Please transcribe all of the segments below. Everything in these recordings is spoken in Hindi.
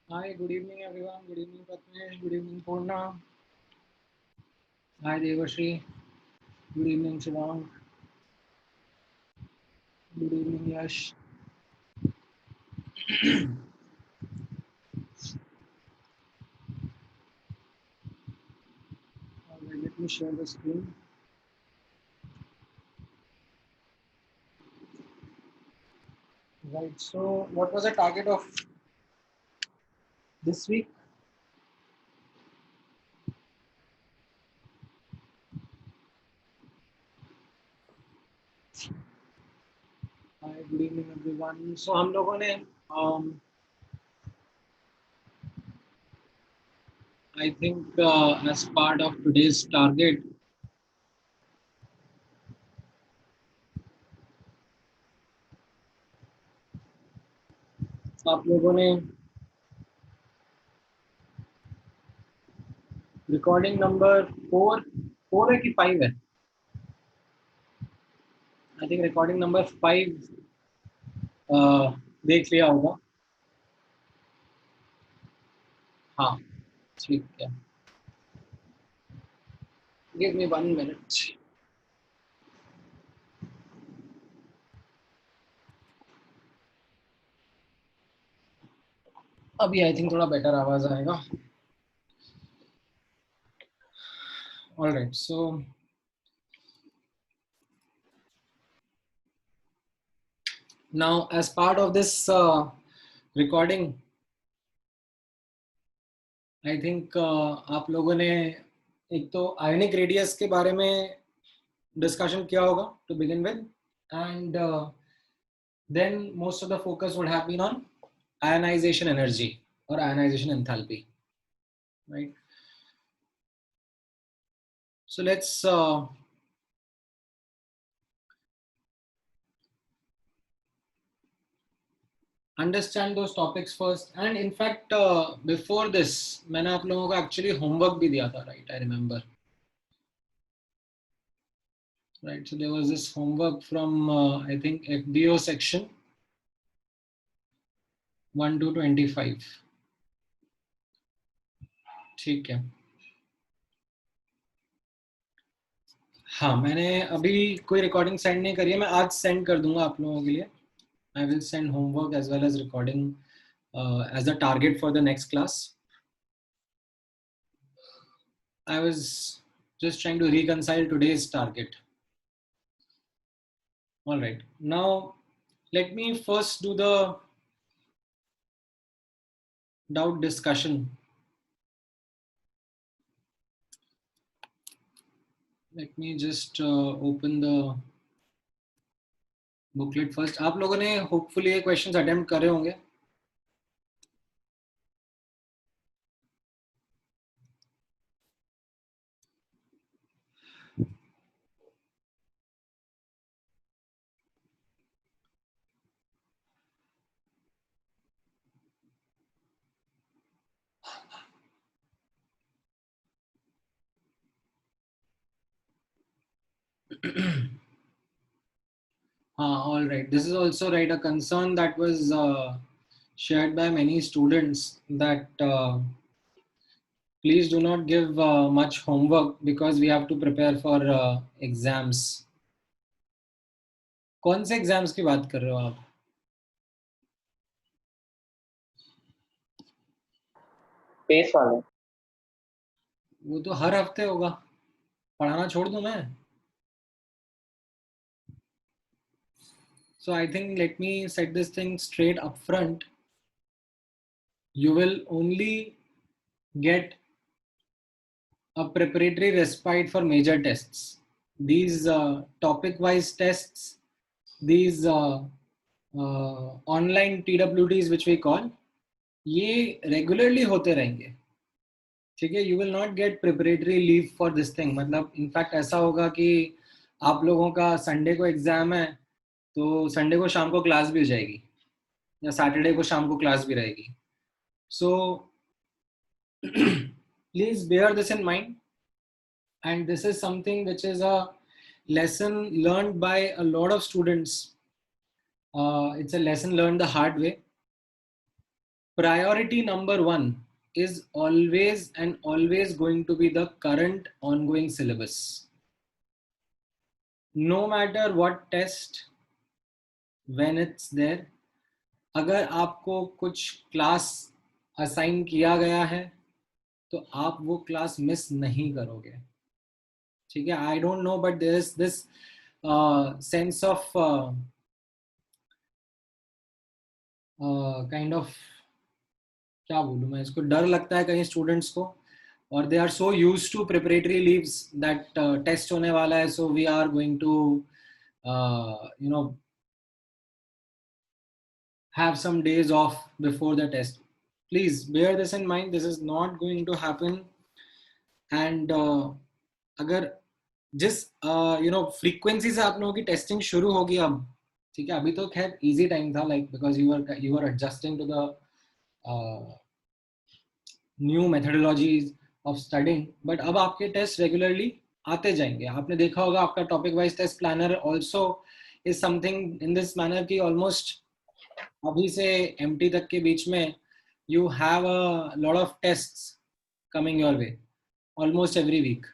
Hi, good evening everyone. Good evening Pratmesh. Good evening Purna. Hi Devashri. Good evening Shivang. Good evening Yash. Alright, let me share the screen. Right. So, what was the target of this week? Hi, good evening everyone. So, हम लोगों ने I think as part of today's target, आप लोगों ने रिकॉर्डिंग नंबर 4 है कि 5 है? आई थिंक रिकॉर्डिंग नंबर 5 देख लिया होगा. हाँ, ठीक है. Give me 1 minute. अभी आई थिंक थोड़ा बेटर आवाज आएगा. All right. So now, as part of this recording, I think आप लोगों ने एक तो आयनिक रेडियस के बारे में डिस्कशन किया होगा to begin with, and then most of the focus would have been on ionization energy or ionization enthalpy, right? So let's understand those topics first. And in fact, before this, मैंने आप लोगों को actually homework भी दिया था, right? I remember. Right, so there was this homework from I think FBO section 1 to 25. ठीक है. हाँ, मैंने अभी कोई रिकॉर्डिंग सेंड नहीं करी है. मैं आज सेंड कर दूंगा आप लोगों के लिए. I will send homework as well as recording as a target for the next class. I was just trying to reconcile today's target. All right, now let me first do the doubt discussion. Let me just open the booklet first. आप लोगों ने होपफुली ये क्वेश्चंस अटेम्प्ट करे होंगे. All right. This is also right a concern that was shared by many students that please do not give much homework because we have to prepare for exams. कौन से एग्जाम्स की बात कर रहे हो आप? पेस वाले. वो तो हर हफ्ते होगा. पढ़ाना छोड़ दूं मैं? So I think let me set this thing straight up front. You will only get a preparatory respite for major tests. These topic-wise tests, these online TWTs which we call, ये regularly होते रहेंगे. ठीक है. You will not get preparatory leave for this thing. मतलब इनफैक्ट ऐसा होगा कि आप लोगों का संडे को एग्जाम है तो संडे को शाम को क्लास भी हो जाएगी या सैटरडे को शाम को क्लास भी रहेगी. So please bear this in mind. And this is something which is a lesson learned by a lot of students. It's a lesson learned the hard way. priority number one is always and always going to be the current ongoing syllabus. No matter what test, when it's there, अगर आपको कुछ क्लास असाइन किया गया है तो आप वो क्लास मिस नहीं करोगे. ठीक है. I don't know but there is this sense of kind of, क्या बोलूं मैं इसको, डर लगता है कहीं स्टूडेंट्स को, और they are so used to preparatory leaves that test होने वाला है, so we are going to you know have some days off before the test. Please bear this in mind. This is not going to happen. And अगर जिस फ्रीक्वेंसी से आप लोगों की टेस्टिंग शुरू होगी अब, ठीक है, अभी तो खैर इजी टाइम था, like because you are adjusting to the new methodologies of studying. But अब आपके टेस्ट रेगुलरली आते जाएंगे. आपने देखा होगा आपका topic wise test planner also is something in this manner की ऑलमोस्ट अभी से एमटी तक के बीच में you have a lot of tests coming your way almost every week,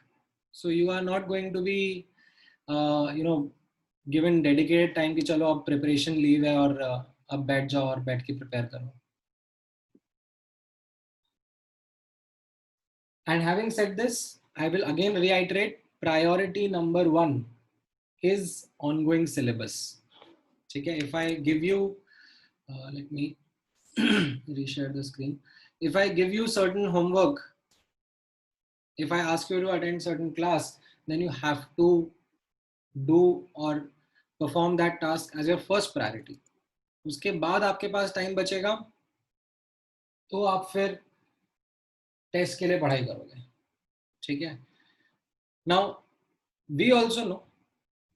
so you are not going to be given dedicated time कि चलो अब preparation leave है और अब बैठ जाओ और बैठ के prepare करो. And having said this, I will again reiterate, priority number one is ongoing syllabus. ठीक है. If I give you let me reshare the screen. If I give you certain homework, if I ask you to attend certain class, then you have to do or perform that task as your first priority. उसके बाद आपके पास टाइम बचेगा तो आप फिर टेस्ट के लिए पढ़ाई करोगे. ठीक है. Now we also know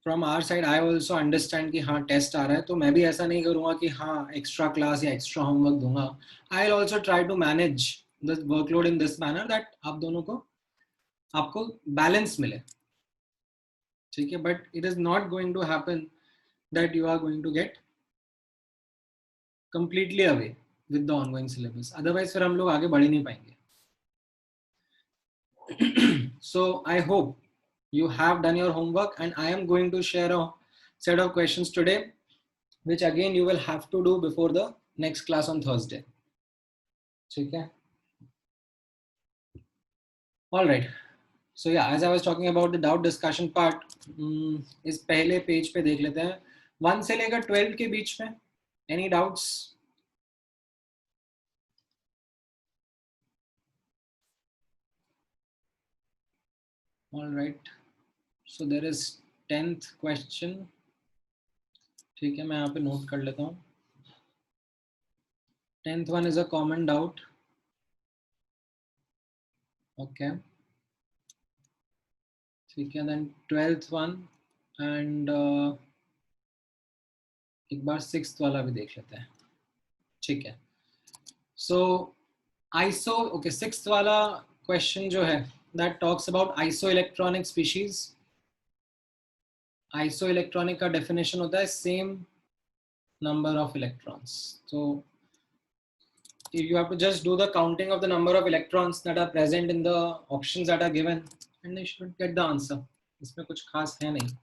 from our side, I also understand कि हाँ टेस्ट आ रहा है तो मैं भी ऐसा नहीं करूँगा कि हाँ एक्स्ट्रा क्लास या एक्स्ट्रा होमवर्क दूंगा. I will also try to manage the workload in this manner that आप दोनों को, आपको बैलेंस मिले. ठीक है. But it is not going to happen that you are going to get completely away with the ongoing syllabus. Otherwise फिर हम लोग आगे बढ़ ही नहीं पाएंगे. So I hope you have done your homework, and I am going to share a set of questions today, which again you will have to do before the next class on Thursday. Okay. All right. So yeah, as I was talking about the doubt discussion part, इस पहले पेज पे देख लेते हैं 1 से लेकर 12 के बीच में. Any doubts? All right. So there is 10th question. ठीक है, मैं यहाँ पे नोट कर लेता हूँ. 10th one is a common doubt. Okay. ठीक है. Then 12th one and एक बार 6th वाला भी देख लेते हैं. ठीक है. So iso, okay, 6th वाला question जो है that talks about isoelectronic species. Isoelectronic का definition होता है same number of electrons. So you have to just do the counting of the number of electrons that are present in the options that are given, and you should get the answer. इसमें कुछ खास है नहीं.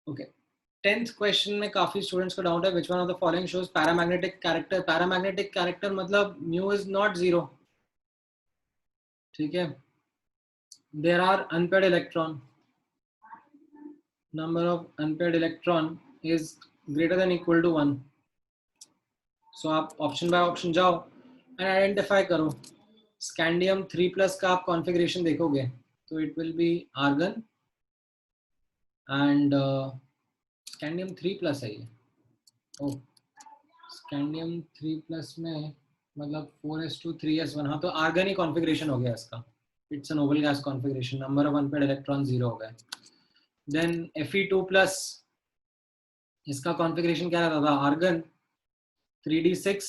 Okay. 10th question में काफी students को doubt है, which one of the following shows paramagnetic character. Paramagnetic character मतलब mu is not 0. ठीक है. There are unpaired electron. Number of unpaired electron is greater than equal to 1. So आप option by option जाओ and identify करो. Scandium 3+ का आप configuration देखोगे तो it will be argon and scandium 3+ है ये. Oh, scandium 3+ में मतलब 4s2 3s1. हाँ तो argon ही configuration हो गया इसका. It's a noble gas configuration. Number of unpaired electrons 0 हो गया. Then Fe2+, इसका configuration क्या रहता था? Argon 3d6,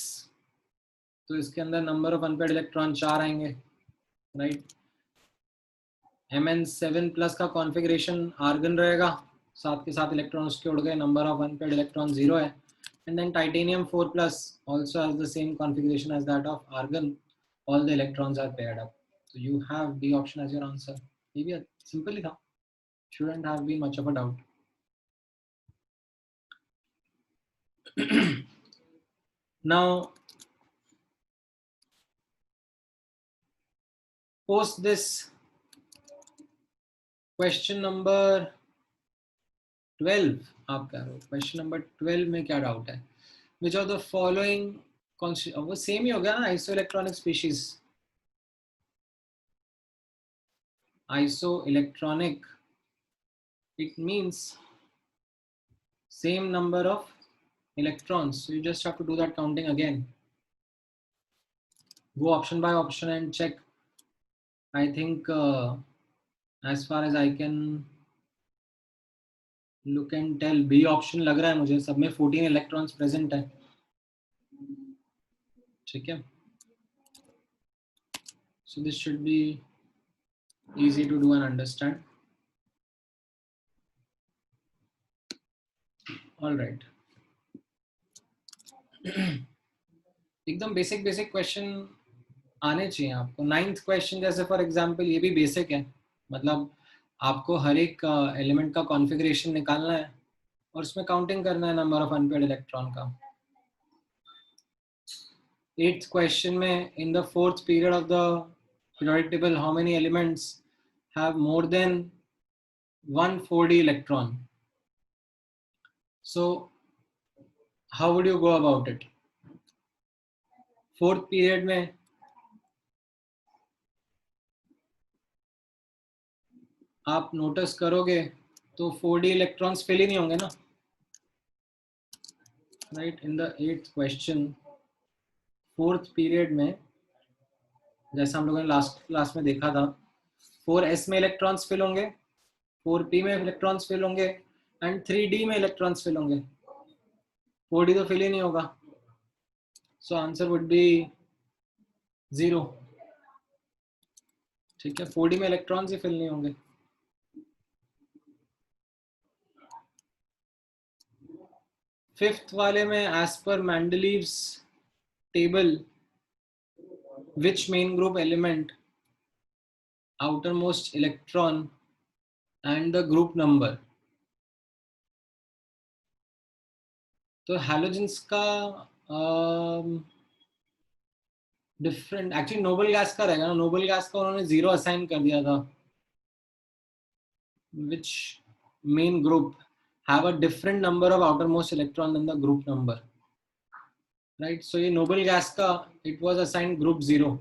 तो इसके अंदर number of unpaired electron 4 आएंगे, right? Mn7+ का configuration argon रहेगा, साथ के साथ electrons के उड़ गए, number of unpaired electron 0 है. And then titanium 4 plus also has the same configuration as that of argon. All the electrons are paired up. So you have B option as your answer. Maybe a simple tha. Shouldn't have been much of a doubt. Now, post this, question number 12 आप कह रहे हो, क्वेश्चन नंबर 12 में क्या डाउट है? Which of the following वो सेम ही हो गया ना, isoelectronic species. Isoelectronic, it means same number of electrons, so you just have to do that counting again. Go option by option and check. I think as far as I can look and tell, B option लग रहा है मुझे, सब में 14 electrons present है. ठीक है, so this should be easy to do and understand. All right. एकदम बेसिक बेसिक क्वेश्चन आने चाहिए आपको. 9th क्वेश्चन जैसे फॉर एग्जांपल ये भी बेसिक है, मतलब आपको हर एक एलिमेंट का कॉन्फ़िगरेशन निकालना है और उसमें काउंटिंग करना है नंबर ऑफ अनपेयर्ड इलेक्ट्रॉन का. 8th क्वेश्चन में in the 4th period of the periodic table how many elements have more than one 4D electron? So how would you go about it? 4th period में आप नोटिस करोगे तो 4D इलेक्ट्रॉन्स फिल ही नहीं होंगे ना, right. In the 8th question 4th period में, जैसा हम लोगों ने लास्ट क्लास में देखा था, 4s में इलेक्ट्रॉन्स फिल होंगे, 4p में इलेक्ट्रॉन्स फिल होंगे एंड 3d में इलेक्ट्रॉन्स फिल होंगे. 4d तो फिल ही नहीं होगा, सो आंसर वुड बी 0. ठीक है, 4d में इलेक्ट्रॉन्स ही फिल नहीं होंगे. फिफ्थ वाले में एज पर Mendeleev's table which main group element, outermost electron and the group number. तो हैलोजेंस का डिफरेंट, एक्चुअली नोबल गैस का रहेगा ना. नोबल गैस का उन्होंने 0 असाइन कर दिया था. which main group have a different number of outermost electron than the group number, right? So ये noble gas का it was assigned group 0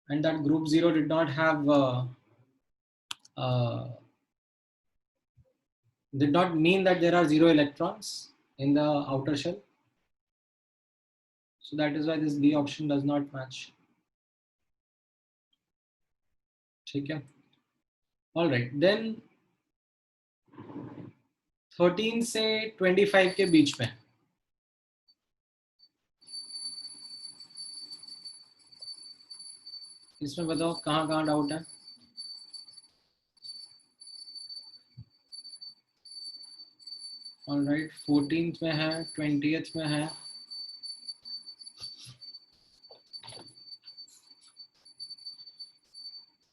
and that group 0 did not have did not mean that there are 0 electrons in the outer shell. So that is why this B option does not match. ठीक है. All right, then 13 से 25 के बीच में इसमें बताओ कहाँ कहाँ डाउट है. All right, 14th में है, 20th में है,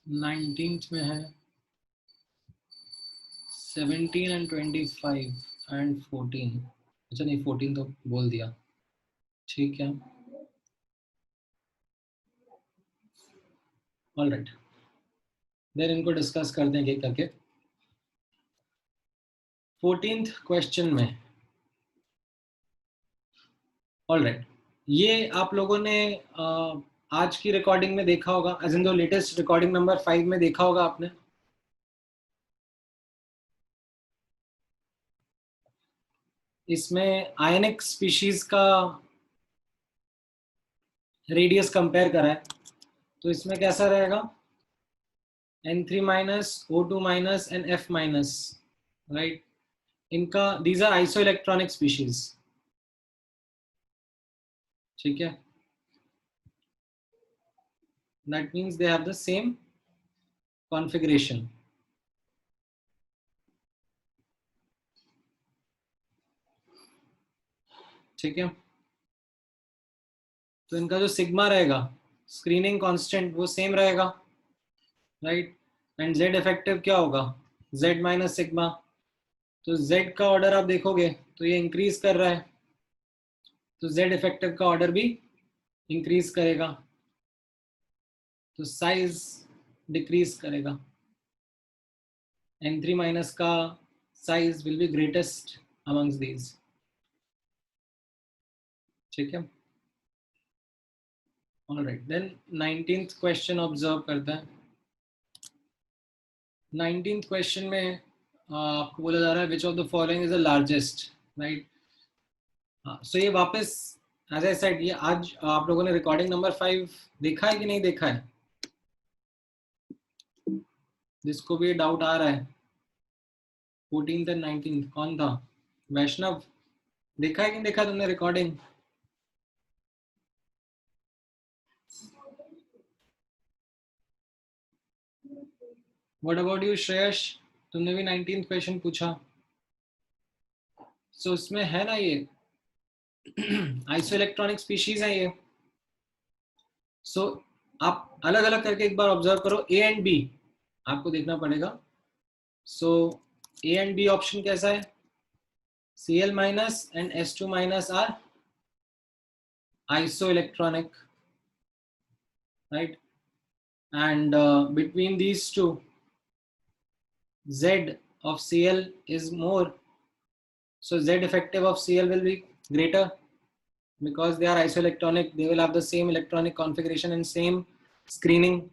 19th में है, 17 and 25 and 14. अच्छा नहीं, 14 तो बोल दिया. ठीक है. All right, देन इनको डिस्कस करते हैं एक करके. 14th क्वेश्चन में, ऑल राइट, ये आप लोगों ने आज की रिकॉर्डिंग में देखा होगा, as in the latest recording number 5 में देखा होगा आपने. इसमें आयनिक स्पीशीज का रेडियस कंपेयर करा है, तो इसमें कैसा रहेगा, N3 minus, O2 minus and F minus, right. इनका दीज आर आइसोइलेक्ट्रॉनिक स्पीशीज. ठीक है, that means they have the same configuration. ठीक है, तो इनका जो सिग्मा रहेगा स्क्रीनिंग कांस्टेंट वो सेम रहेगा, राइट। एंड जेड इफेक्टिव क्या होगा, जेड माइनस सिग्मा। तो जेड का ऑर्डर आप देखोगे तो ये इंक्रीज कर रहा है, तो जेड इफेक्टिव का ऑर्डर भी इंक्रीज करेगा, तो साइज डिक्रीज करेगा। N3 माइनस का size will be greatest amongst these. ठीक है, alright then 19th question observe करते हैं। 19th क्वेश्चन में आपको बोला जा रहा है which of the following is the largest, right. So ये वापस एज आई सेड, ये आज आप लोगों ने रिकॉर्डिंग नंबर 5 देखा है कि नहीं देखा है, जिसको भी डाउट आ रहा है। 14th एंड 19th कौन था, वैष्णव, देखा है कि नहीं देखा तुमने recording? What about you Shreyash, तुमने भी 19th क्वेश्चन पूछा। सो इसमें है ना ये आइसो इलेक्ट्रॉनिक स्पीशीज है ये। सो आप अलग अलग करके एक बार ऑब्जर्व करो, ए एंड बी आपको देखना पड़ेगा। सो ए एंड बी ऑप्शन कैसा है, Cl minus and S2 minus are isoelectronic, right? And between these two, Z of Cl is more, so Z effective of Cl will be greater because they are isoelectronic. They will have the same electronic configuration and same screening.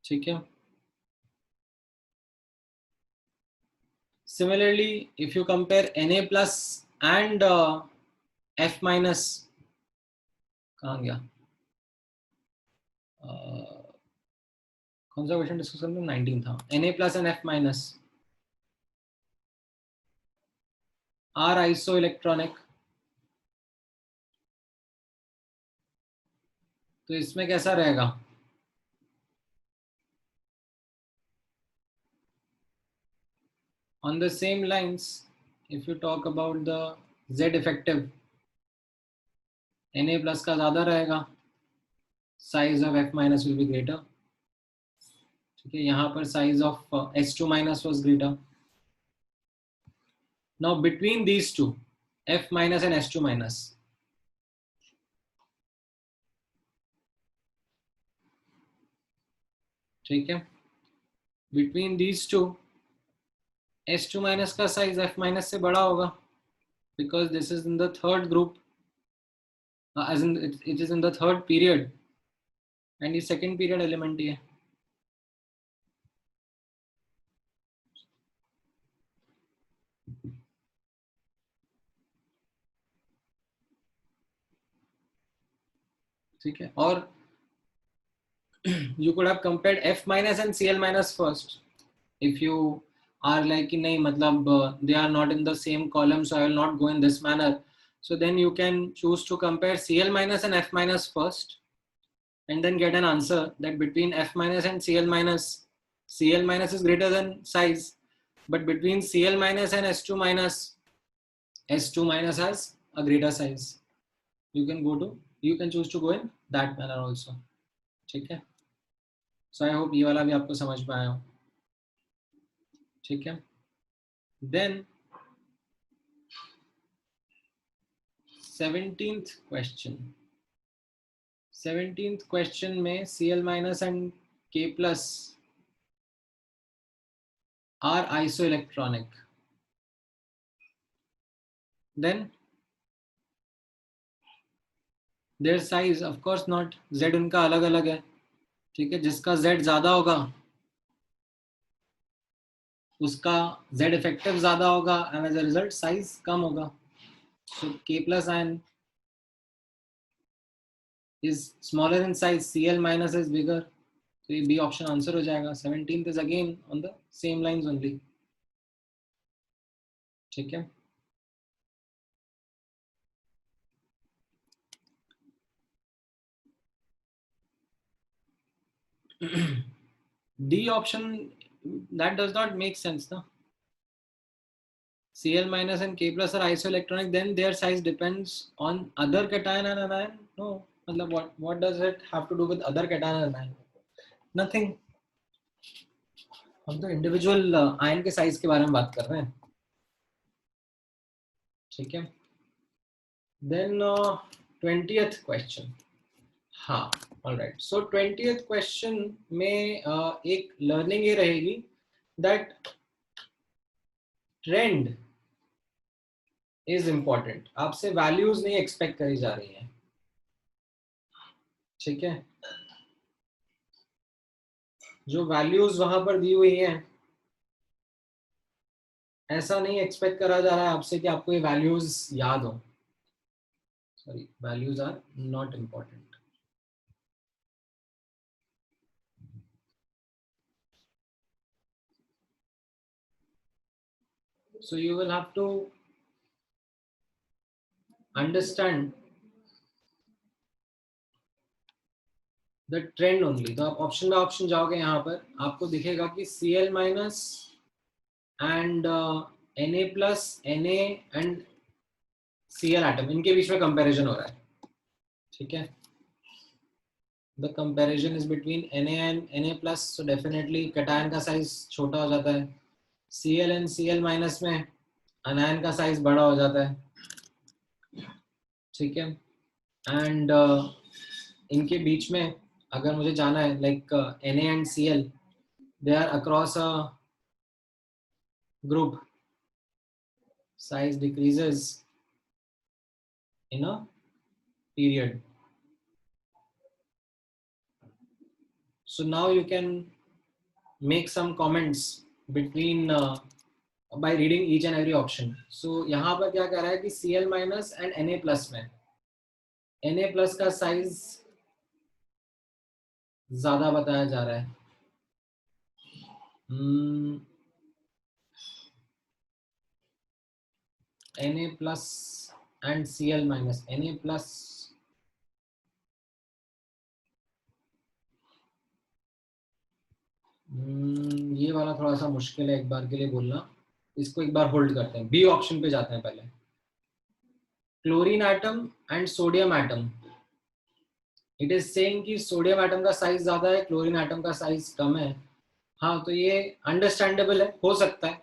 ठीक है, similarly if you compare Na plus and F minus, कहाँ गया, कौन सा क्वेश्चन डिस्कस करना, 19 था। Na plus and F minus are isoelectronic, तो इसमें कैसा रहेगा, on the same lines if you talk about the Z effective, Na plus का ज्यादा रहेगा, size of F minus will be greater। ठीक है, यहाँ पर size of S2 minus was greater। now between these two, F minus and S2 minus, ठीक है, between these two S2 minus का size F minus से बड़ा होगा because this is in the third group, as in it is in the third period and ये second period element ही है। ठीक है, और you could have compared F minus and Cl minus first if you are like nahi matlab they are not in the same column, so I will not go in this manner, so then you can choose to compare Cl minus and F minus first and then get an answer that between F minus and Cl minus, Cl minus is greater than size, but between Cl minus and S2 minus, S2 minus has a greater size। You can choose to go in that manner also। ठीक है, सो आई होप ये वाला भी आपको समझ में आया हो। ठीक है, then 17th question, 17th question में Cl minus and K plus are isoelectronic, then their size of course not, Z उनका अलग अलग है। ठीक है, जिसका Z ज्यादा होगा उसका Z effective ज्यादा होगा and as a result size कम होगा। so K plus ion is smaller in size, Cl minus is bigger, तो ये B option आंसर हो जाएगा। 17th is again on the same lines only। ठीक है, D option that does not make sense ना, Cl minus and K plus are isoelectronic, then their size depends on other cation and anion. No, मतलब what does it have to do with other cation and anion? Nothing. हम तो इंडिविजुअल आयन के साइज के बारे में बात कर रहे हैं, ठीक है. Then 20th question. हाँ, ऑलराइट. सो 20th क्वेश्चन में एक लर्निंग ये रहेगी दैट ट्रेंड इज इम्पोर्टेंट. आपसे वैल्यूज नहीं एक्सपेक्ट करी जा रही हैं, ठीक है. जो वैल्यूज वहां पर दी हुई हैं, ऐसा नहीं एक्सपेक्ट करा जा रहा है आपसे कि आपको ये वैल्यूज याद हो. Sorry, values are not important. So you will have to understand the trend only. तो आप ऑप्शन बाय ऑप्शन जाओगे, यहाँ पर आपको दिखेगा कि Cl minus and Na plus Na and Cl atom, इनके बीच में कंपैरिजन हो रहा है, ठीक है. The comparison is between Na and Na plus. So definitely cation का साइज छोटा हो जाता है. Cl एंड Cl माइनस में अनायन का साइज बड़ा हो जाता है, ठीक है. एंड इनके बीच में अगर मुझे जाना है, like Na and Cl, they are across a group, size decreases in a period. So now you can make some comments between by reading each and every option. So यहाँ पर क्या कह रहा है कि Cl minus and Na plus में Na plus का साइज ज्यादा बताया जा रहा है. Na plus and Cl minus. Na plus ये वाला थोड़ा सा मुश्किल है एक बार के लिए बोलना. इसको एक बार होल्ड करते हैं. बी ऑप्शन पे जाते हैं पहले. Chlorine atom and sodium atom. It is saying कि सोडियम एटम का साइज ज्यादा है, क्लोरीन एटम का साइज कम है. हाँ, तो ये अंडरस्टैंडेबल है, हो सकता है.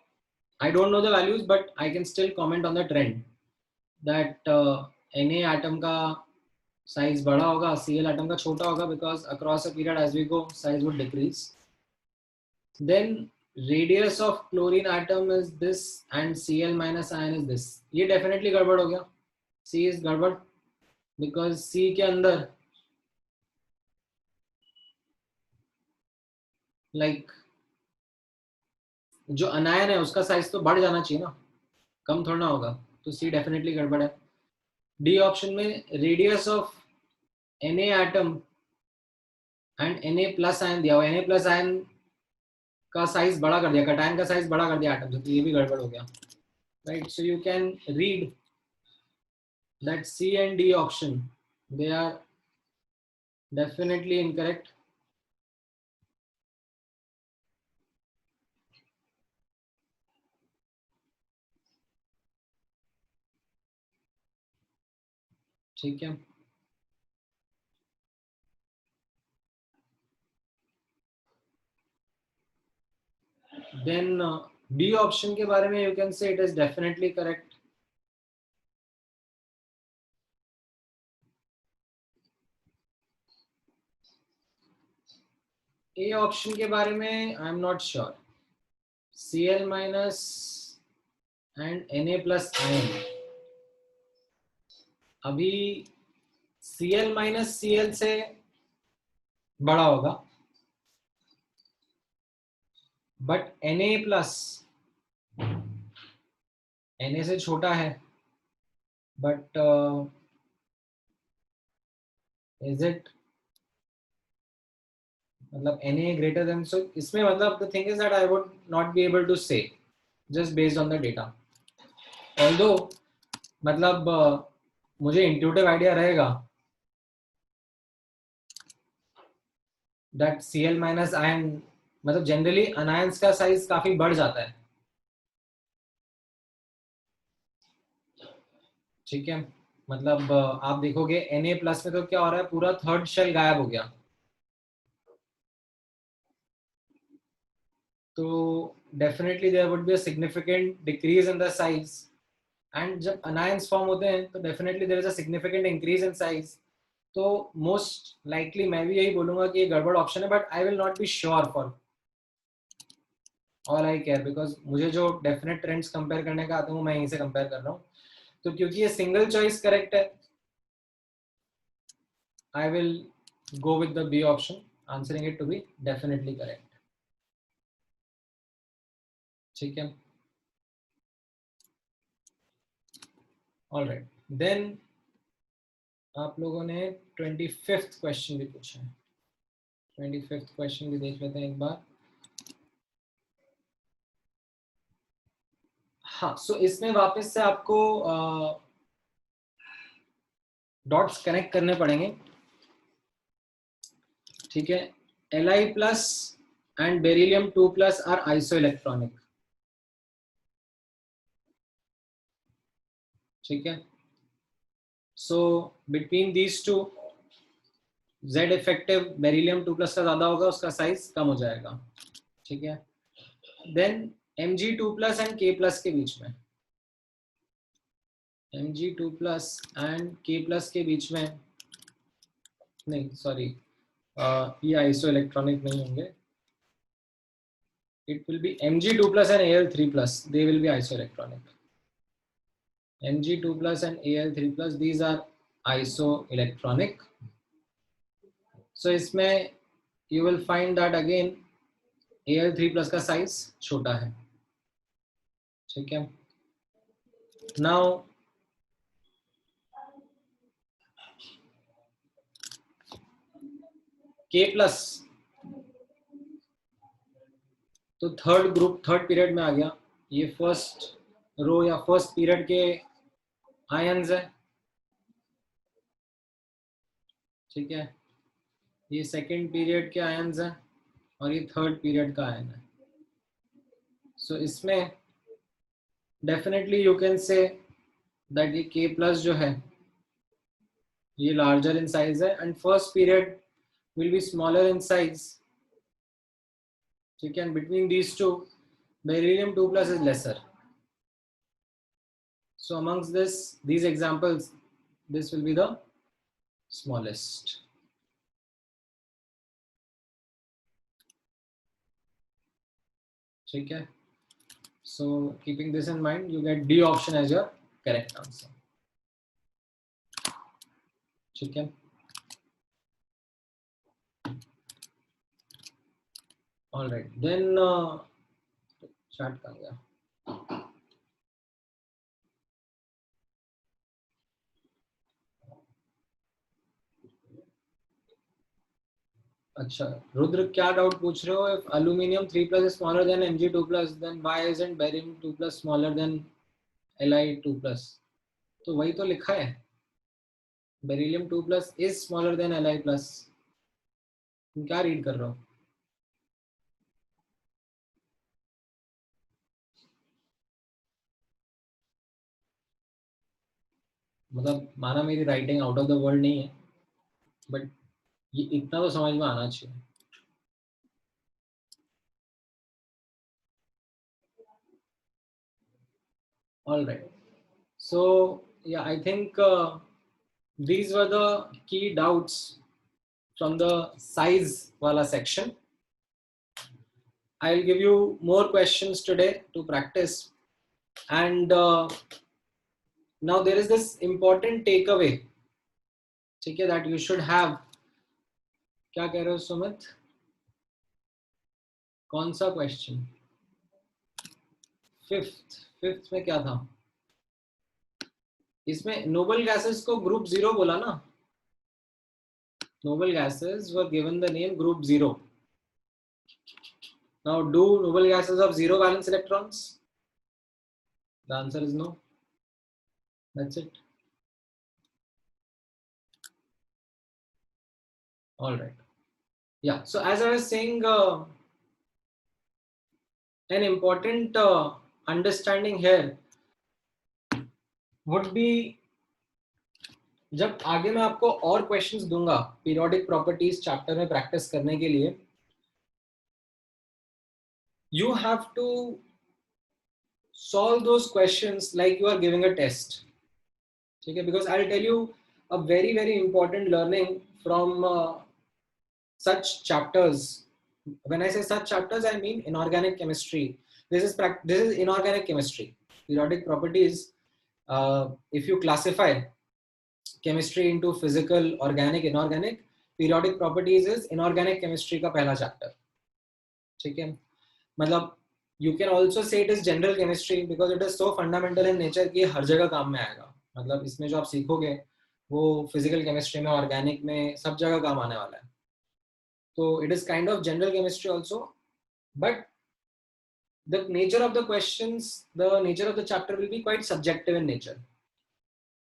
I don't know the values but I can still comment on the trend that Na atom का साइज बड़ा होगा, Cl एटम का छोटा होगा, because across a period as we go size would decrease. Then radius of chlorine atom is this and Cl minus ion is this. ये डेफिनेटली गड़बड़ हो गया. C is गड़बड़ बिकॉज C के अंदर लाइक जो अनायन है उसका साइज तो बढ़ जाना चाहिए ना, कम थोड़ा ना होगा. तो C डेफिनेटली गड़बड़ है. डी ऑप्शन में radius of Na atom and Na plus ion दिया हुआ. Na प्लस आयन का साइज बड़ा कर दिया, कैटायन का साइज बड़ा कर दिया एटम से, तो ये भी गड़बड़ हो गया, right. So you can read that C and D option, they are definitely incorrect. ठीक है. Then B option के बारे में you can say it is definitely correct. A option के बारे में I am not sure. Cl minus and Na plus ion. अभी Cl minus Cl से बड़ा होगा, बट Na plus Na से छोटा है, बट इज इट मतलब Na greater than. So इसमें मतलब the thing is that I would not be able to say just based on the data. Although मतलब मुझे इंट्यूटिव आइडिया रहेगा that Cl minus ion, मतलब जनरली अनायंस का साइज काफी बढ़ जाता है, ठीक है, मतलब आप देखोगे Na प्लस में तो क्या हो रहा है, पूरा थर्ड शेल गायब हो गया, तो definitely there would be a significant decrease in the size, and जब अनायंस फॉर्म होते हैं तो definitely there is a significant increase in size. तो मोस्ट लाइकली मैं भी यही बोलूंगा कि ये गड़बड़ ऑप्शन है, but I will not be sure for all I care, because मुझे जो डेफिनेट ट्रेंड्स कंपेयर करने का आता है वो मैं यहीं से कंपेयर कर रहा हूँ। तो क्योंकि ये सिंगल चॉइस करेक्ट है, I will go with the B option, answering it to be definitely correct. ठीक है, all right, then आप लोगों ने 25th क्वेश्चन भी पूछा है, 25th क्वेश्चन भी देख लेते हैं एक बार। हाँ, सो इसमें वापस से आपको डॉट्स कनेक्ट करने पड़ेंगे, ठीक है। Li plus and beryllium 2 plus are isoelectronic, ठीक है। So between these two Z effective beryllium 2 plus का ज्यादा होगा, उसका साइज कम हो जाएगा, ठीक है। Then Mg2 plus and K plus के बीच में, Mg2 plus and K plus के बीच में, नहीं सॉरी, ये आइसो इलेक्ट्रॉनिक नहीं होंगे, it will be Mg2 plus and Al3 plus, they will be isoelectronic. Mg2 plus and Al3 plus, these are isoelectronic. So इसमें you will find that again Al3 plus का साइज छोटा है, ठीक है। Now K plus तो थर्ड ग्रुप थर्ड पीरियड में आ गया, ये फर्स्ट रो या फर्स्ट पीरियड के आयंस है, ठीक है। ये सेकंड पीरियड के आयंस है और ये थर्ड पीरियड का आयन है। सो इसमें definitely you can say that ये K प्लस जो है ये लार्जर इन साइज है and first period will be smaller in size, ठीक है। And between these two beryllium 2 plus is lesser. So amongst these examples, this will be the smallest. ठीक है, so keeping this in mind, you get D option as your correct answer. ठीक है, all right, then chat कर गया। अच्छा रुद्र, क्या डाउट पूछ रहे हो? If aluminium 3 plus is smaller than Mg2 plus, then why isn't barium 2 plus smaller than Li2 plus? तो वही तो लिखा है, beryllium 2 plus is smaller than Li plus। तुम क्या रीड कर रहे हो? मतलब माना मेरी writing out of the world नहीं है, बट ये इतना तो समझ में आना चाहिए। All right, so yeah, I think these were the key doubts from the size wala section. I'll give you more questions today to practice, and now there is this important takeaway, ठीक है, that you should have। क्या कह रहे हो सुमित? कौन सा क्वेश्चन? फिफ्थ में क्या था? इसमें नोबल गैसेस को ग्रुप 0 बोला ना, noble gases were given the name group 0. Now do noble gases have 0 valence electrons? The answer is no. That's it. All right, yeah, so as I was saying, an important understanding here would be जब आगे मैं आपको और क्वेश्चंस दूंगा पीरियोडिक प्रॉपर्टीज चैप्टर में प्रैक्टिस करने के लिए, you have to solve those questions like you are giving a test. ठीक है, because I'll tell you a very important learning from such chapters. When I say such chapters, I mean inorganic chemistry. This is inorganic chemistry. Periodic properties, if you classify chemistry into physical, organic, inorganic, periodic properties is inorganic chemistry का पहला chapter. ठीक है, मतलब you can also say it is general chemistry because it is so fundamental in nature कि हर जगह काम में आएगा. मतलब इसमें जो आप सीखोगे वो physical chemistry में, organic में, सब जगह काम आने वाला है. So it is kind of general chemistry also, but the nature of the questions, the nature of the chapter will be quite subjective in nature.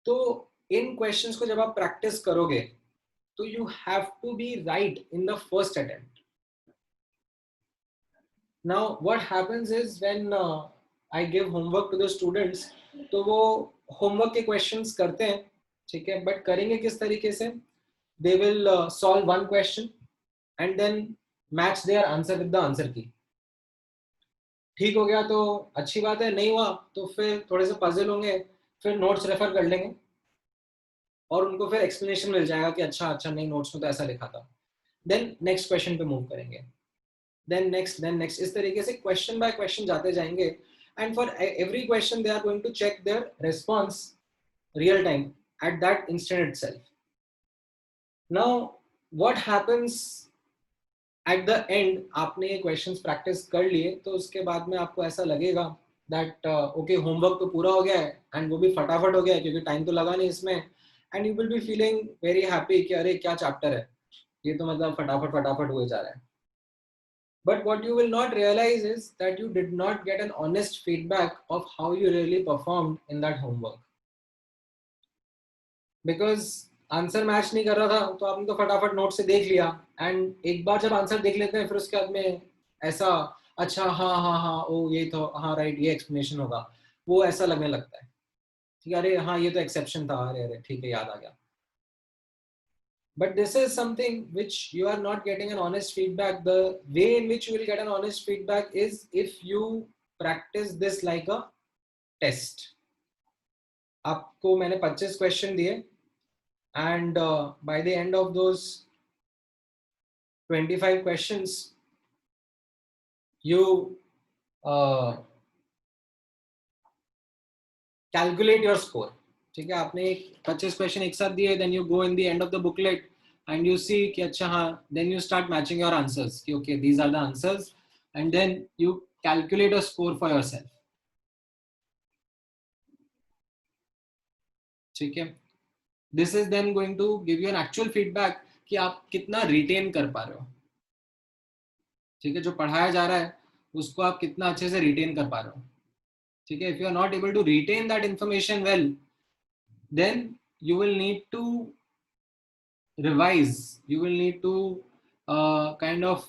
तो इन questions को जब आप practice करोगे तो you have to be right in the first attempt. Now what happens is when I give homework to the students, तो वो homework के questions करते हैं, ठीक है, but करेंगे किस तरीके से? They will solve one question and then match their answer with the answer key. ठीक हो गया तो अच्छी बात है, नहीं हुआ तो फिर थोड़े से पजल होंगे, फिर नोट्स रेफर कर लेंगे और उनको फिर एक्सप्लेनेशन मिल जाएगा कि अच्छा अच्छा नहीं नोट्स में तो ऐसा लिखा था. देन नेक्स्ट क्वेश्चन पे मूव करेंगे, देन नेक्स्ट, इस तरीके से क्वेश्चन बाय क्वेश्चन जाते जाएंगे. And for every question they are going to check their response real time at that instant itself. Now what happens at the end, आपने ये क्वेश्चंस प्रैक्टिस कर लिए तो उसके बाद में आपको ऐसा लगेगा दैट ओके होमवर्क तो पूरा हो गया है एंड वो भी फटाफट हो गया है क्योंकि टाइम तो लगा नहीं इसमें, and you will be feeling very happy कि अरे क्या चैप्टर है ये, तो मतलब फटाफट फटाफट हुए जा रहा है. But what you will not realize is that you did not get an honest feedback of how you really performed in that homework. Because answer match नहीं कर रहा था तो आपने तो फटाफट नोट से देख लिया, एंड एक बार जब आंसर देख लेते हैं फिर उसके बाद में ऐसा अच्छा हाँ ओ ये तो हाँ राइट ये एक्सप्लेनेशन होगा, वो ऐसा लगने लगता है. ठीक है, अरे हाँ ये तो एक्सेप्शन था, अरे अरे ठीक है याद आ गया. But this is something which you are not getting an honest feedback. The way in which you will get an honest feedback is if you practice this like a test. आपको मैंने 25 क्वेश्चन दिए and by the end of those 25 questions you calculate your score. ठीक है, आपने 25 क्वेश्चन एक साथ दिए, then you go in the end of the booklet and you see कि अच्छा हाँ, then you start matching your answers कि okay these are the answers and then you calculate a score for yourself. ठीक है, this is then going to give you an actual feedback कि आप कितना retain कर पा रहे हो. ठीक है, जो पढ़ाया जा रहा है उसको आप कितना अच्छे से retain कर पा रहे हो. ठीक है, if you are not able to retain that information well, then you will need to revise, you will need to kind of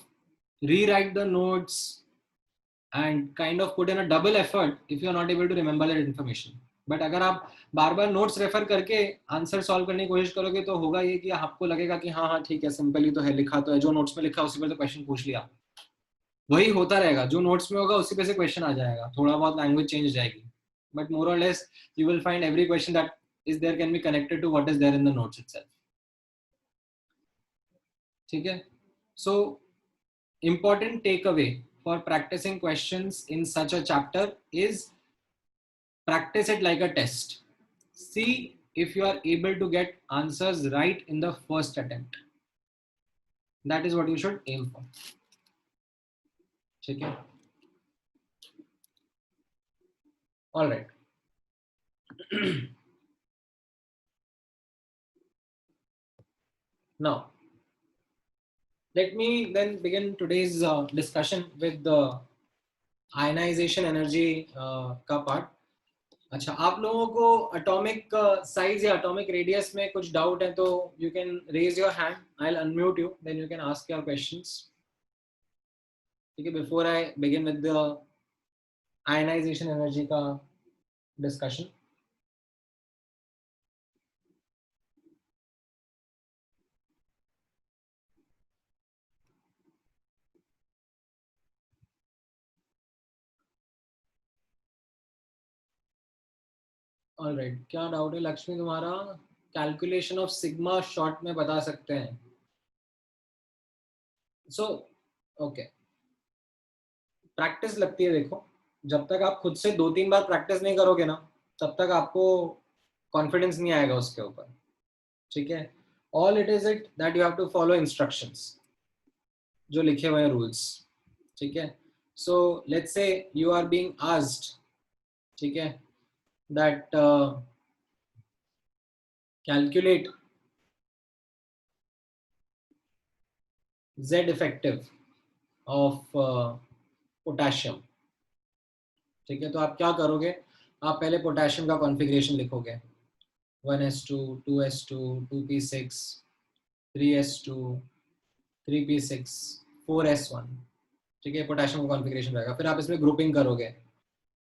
rewrite the notes and kind of put in a double effort if you are not able to remember that information. But अगर आप बार बार नोट्स रेफर करके आंसर सॉल्व करने की कोशिश करोगे तो होगा ये कि आपको लगेगा कि हाँ हाँ ठीक है सिंपल ही तो है, लिखा तो है, जो नोट्स में लिखा उसी पर तो क्वेश्चन पूछ लिया. वही होता रहेगा, जो नोट्स में होगा उसी पे से क्वेश्चन आ जाएगा, थोड़ा बहुत लैंग्वेज चेंज जाएगी, but more or less you will find every question that is there can be connected to what is there in the notes itself. ठीक है, सो important takeaway for practicing questions in such a chapter is practice it like a test. See if you are able to get answers right in the first attempt. That is what you should aim for. ठीक है, all right. Now let me then begin today's discussion with the ionization energy का part. अच्छा, आप लोगों को एटॉमिक साइज या एटॉमिक रेडियस में कुछ डाउट है तो you can raise your hand, I will unmute you, then you can ask your questions. ठीक है, before I begin with the ionisation energy का डिस्कशन. ऑलराइट, क्या डाउट है लक्ष्मी तुम्हारा? कैलकुलेशन ऑफ सिग्मा शॉर्ट में बता सकते हैं? सो ओके, प्रैक्टिस लगती है। देखो, जब तक आप खुद से 2-3 बार प्रैक्टिस नहीं करोगे ना, तब तक आपको कॉन्फिडेंस नहीं आएगा उसके ऊपर। ठीक है, all it is it that you have to follow instructions जो लिखे हुए हैं, रूल्स। ठीक है, so let's say you are being asked, ठीक है, that calculate Z effective of potassium. ठीक है, तो आप क्या करोगे? आप पहले पोटेशियम का कॉन्फ़िगरेशन लिखोगे, 1s2 2s2 2p6 3s2 3p6 4s1। ठीक है, पोटेशियम का कॉन्फ़िगरेशन रहेगा। फिर आप इसमें ग्रुपिंग करोगे,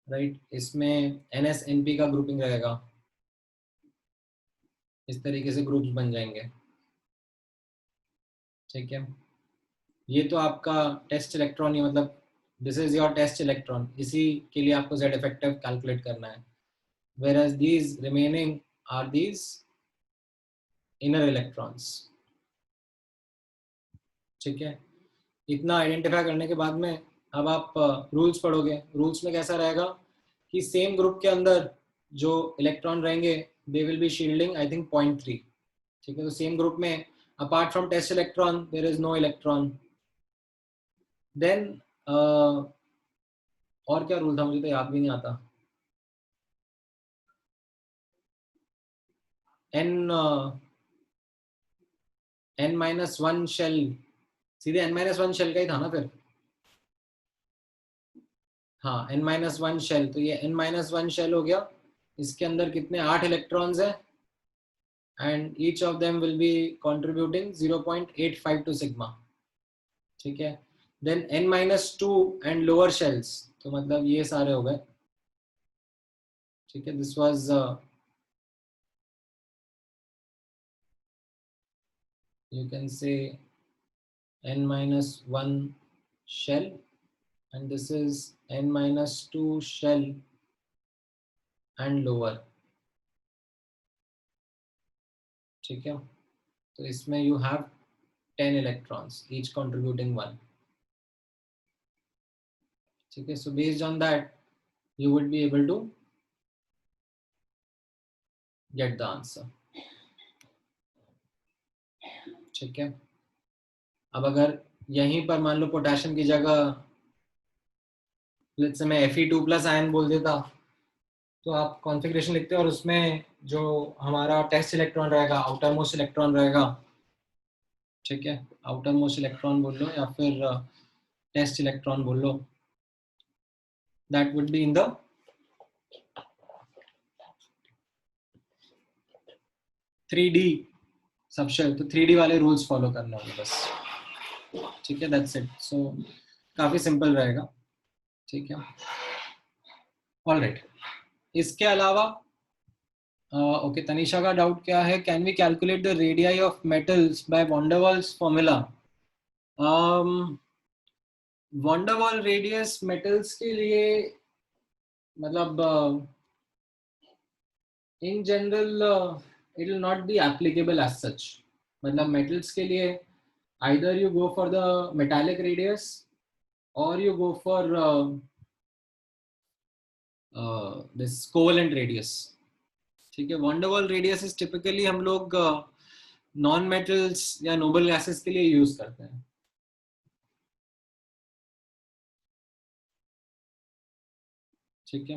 राइट? इसमें NSNP का ग्रुपिंग रहेगा, इस तरीके से ग्रुप्स बन जाएंगे। ठीक है, ये तो आपका टेस्ट इलेक्ट्रॉन ही, मतलब this is your test electron, इसी के लिए आपको Z इफेक्टिव कैलकुलेट करना है। whereas these remaining are these inner electrons। ठीक है, इतना आइडेंटिफाई करने के बाद में अब आप रूल्स पढ़ोगे। रूल्स में कैसा रहेगा कि सेम ग्रुप के अंदर जो इलेक्ट्रॉन रहेंगे they will be shielding I think 0.3। ठीक है, तो सेम ग्रुप में apart from test electron there is no electron. Then और क्या रूल था, मुझे तो याद भी नहीं आता। n-1 शेल, सीधे n-1 शेल का ही था ना फिर? हाँ, n-1 शेल, तो ये n-1 शेल हो गया। इसके अंदर कितने, 8 इलेक्ट्रॉन्स है, and each of them will be contributing 0.85 to sigma. ठीक है, then n-2 and lower shells, तो मतलब ये सारे हो गए। ठीक है, this was you can say n-1 shell, and this is n-2 shell and lower। ठीक है, तो इसमें you have 10 electrons each contributing 1। ठीक है, so based on that you would be able to get the answer। ठीक है, अब अगर यहीं पर मान लो पोटेशियम की जगह लेट्स से मैं Fe2+ आयन बोल देता, तो आप कॉन्फ़िगरेशन लिखते हो और उसमें जो हमारा टेस्ट इलेक्ट्रॉन रहेगा, आउटर मोस्ट इलेक्ट्रॉन रहेगा। ठीक है, आउटर मोस्ट इलेक्ट्रॉन बोल लो या फिर टेस्ट इलेक्ट्रॉन बोल लो, that would be in the 3D subshell. तो 3D वाले रूल्स फॉलो करना होगा बस। ठीक है, दैट्स इट। सो काफी सिंपल रहेगा। ठीक है, ऑलराइट। इसके अलावा ओके, तनीषा का डाउट क्या है, can we calculate the radii of metals by van der Waals formula? Van der Waal radius metals के लिए, मतलब in general it will not be applicable as such. मतलब मेटल्स के लिए either you go for the metallic radius or you go for this covalent radius। ठीक है, van der Waal radius is typically हम लोग नॉन मेटल्स या नोबल गैसेस के लिए यूज करते हैं। ठीक है,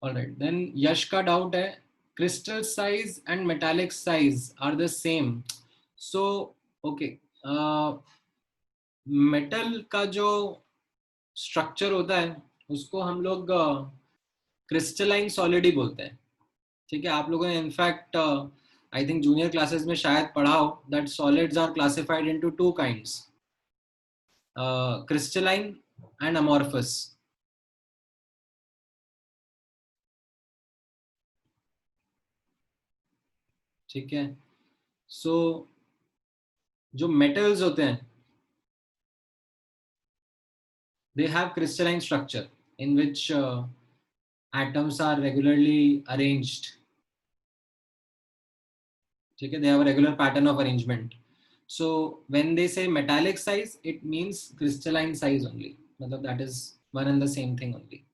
ऑलराइट। देन यश का डाउट है, crystal size and metallic size are the same. So okay, metal का जो स्ट्रक्चर होता है उसको हम लोग क्रिस्टलाइन सॉलिड ही बोलते हैं। ठीक है, आप लोगों ने in fact I think junior classes में शायद पढ़ा हो that solids are classified into 2 kinds, crystalline and amorphous. ठीक है, सो जो मेटल्स होते हैं they have crystalline structure. in which atoms are regularly arranged. Okay, they have a regular pattern of arrangement. So when they say metallic size, it means crystalline size only. That is one and the same thing only.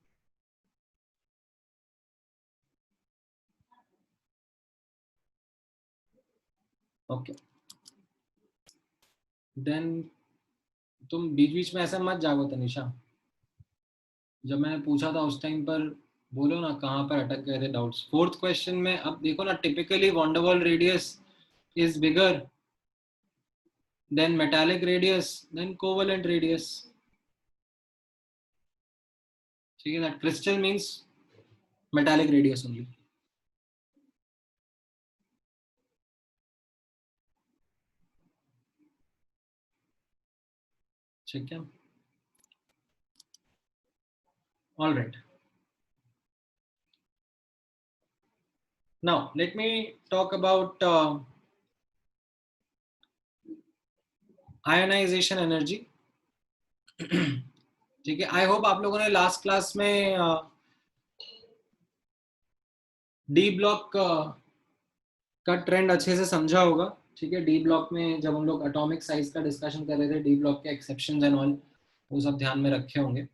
Okay. Then तुम बीच बीच में ऐसा मत जागो तनिषा. जब मैंने पूछा था उस टाइम पर बोलो ना कहाँ पर अटक गए थे डाउट्स. फोर्थ क्वेश्चन में अब देखो ना, typically van der Waal radius is bigger than metallic radius than covalent radius. ठीक है, that crystal means metallic radius only. ठीक है, all right. Now, let me talk about ionization energy. ठीक है, आई होप आप लोगों ने लास्ट क्लास में डी ब्लॉक का ट्रेंड अच्छे से समझा होगा. ठीक है, डी ब्लॉक में जब हम लोग एटॉमिक साइज का डिस्कशन कर रहे थे, डी ब्लॉक के एक्सेप्शंस एंड ऑल, वो सब ध्यान में रखे होंगे.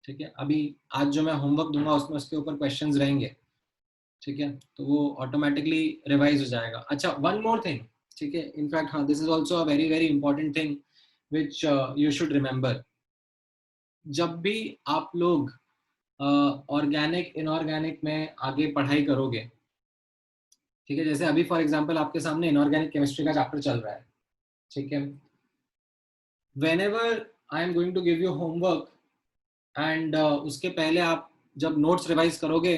ठीक है, अभी आज जो मैं होमवर्क दूंगा उसमें उसके ऊपर क्वेश्चंस रहेंगे. ठीक है, तो वो ऑटोमेटिकली रिवाइज हो जाएगा. अच्छा, वन मोर थिंग. ठीक है, इनफैक्ट हाँ, this is also a very very important thing which you should remember. जब भी आप लोग ऑर्गेनिक इनऑर्गेनिक में आगे पढ़ाई करोगे, ठीक है, जैसे अभी फॉर एग्जांपल आपके सामने इनऑर्गेनिक केमिस्ट्री का चैप्टर चल रहा है. ठीक है, whenever I am going to give you homework and उसके पहले आप जब नोट्स रिवाइज करोगे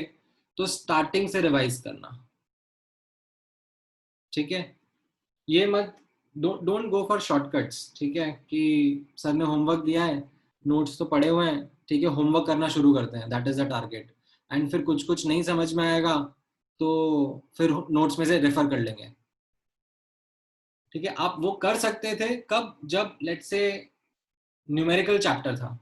तो स्टार्टिंग से रिवाइज करना. ठीक है, ये मत, डोंट गो फॉर शॉर्टकट्स. ठीक है, कि सर ने होमवर्क दिया है, नोट्स तो पढ़े हुए हैं, ठीक है, होमवर्क करना शुरू करते हैं, that is the target. And फिर कुछ कुछ नहीं समझ में आएगा तो फिर नोट्स में से रेफर कर लेंगे. ठीक है, आप वो कर सकते थे कब, जब लेट्स से न्यूमेरिकल चैप्टर था.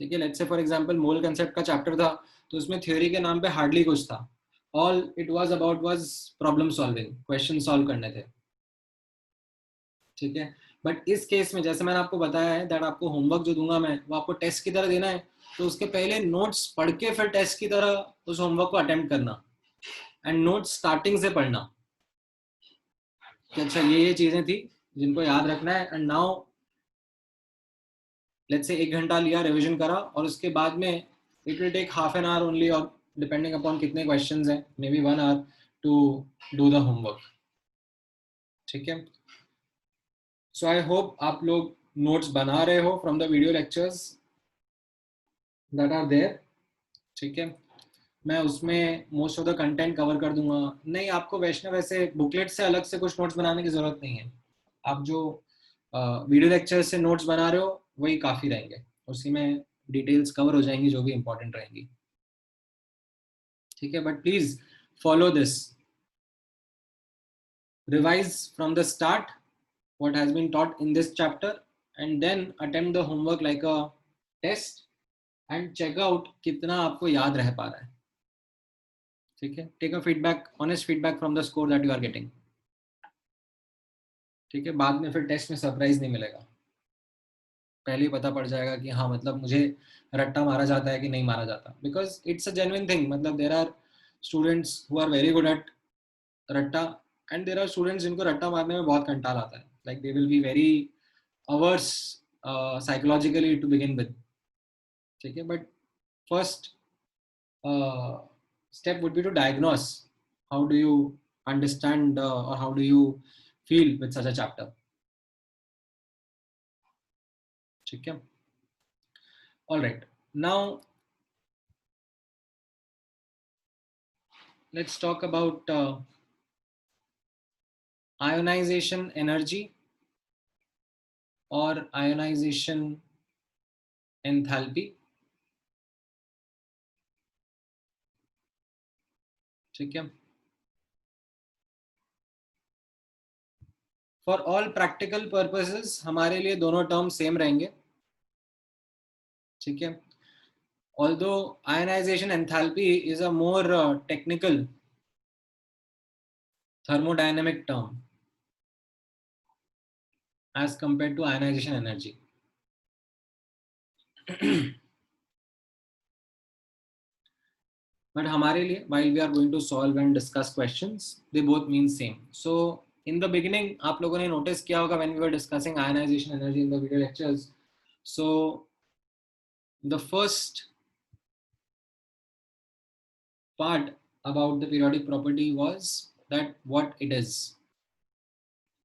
ठीक है, let's say for example mole concept का चैप्टर था, तो उसमें थ्योरी के नाम पे हार्डली कुछ था. All it was about was problem solving, question solve करने थे. ठीक है, बट इस केस में जैसे मैंने आपको बताया है दैट आपको होमवर्क जो दूंगा मैं, वो आपको टेस्ट की तरह देना है. तो उसके पहले नोट्स पढ़ के फिर टेस्ट की तरह उस होमवर्क को अटेम्प्ट करना, एंड नोट्स स्टार्टिंग से पढ़ना कि अच्छा ये चीजें थी जिनको याद रखना है. एंड नाउ लेट्स से 1 घंटा लिया, रिवीजन करा, और उसके बाद में it will take half an hour only, और डिपेंडिंग अपॉन कितने क्वेश्चंस हैं, maybe 1 hour to do the homework. ठीक है, सो आई होप आप लोग नोट्स बना रहे हो from the video lectures that are there. ठीक है, मैं उसमें most of the content cover कर दूंगा. नहीं, आपको वैष्णव वैसे बुकलेट से अलग से कुछ नोट्स बनाने की जरूरत नहीं है. आप जो वीडियो लेक्चर से नोट्स बना रहे हो वही काफी रहेंगे, उसी में डिटेल्स कवर हो जाएंगी जो भी इंपॉर्टेंट रहेंगी. ठीक है, but please follow this, revise from the start what has been taught in this chapter, and then attempt the homework like a test and check out कितना आपको याद रह पा रहा है. ठीक है, take a feedback, honest feedback from the score that you are getting. ठीक है, बाद में फिर टेस्ट में सरप्राइज नहीं मिलेगा, पहले ही पता पड़ जाएगा कि हाँ मतलब मुझे रट्टा मारा जाता है कि नहीं मारा जाता. Because it's a genuine thing. मतलब there are students who are very good at रट्टा, एंड देर आर स्टूडेंट्स जिनको रट्टा मारने में बहुत कंटाल आता है. Like they will be very averse psychologically to begin with. ठीक है, but first step would be to diagnose how do you understand or how do you feel with such a chapter. ठीक है, all right, now let's talk about ionization energy or ionization enthalpy. ठीक है, फॉर ऑल प्रैक्टिकल पर्पसेस हमारे लिए दोनों टर्म सेम रहेंगे. ठीक है, although ionization enthalpy is a more technical thermodynamic term as compared to ionization energy. But हमारे लिए, while we are going to solve and discuss questions, they both mean same. So in the beginning, आप लोगों ने notice किया होगा when we were discussing ionization energy in the video lectures. So the first part about the periodic property was that what it is.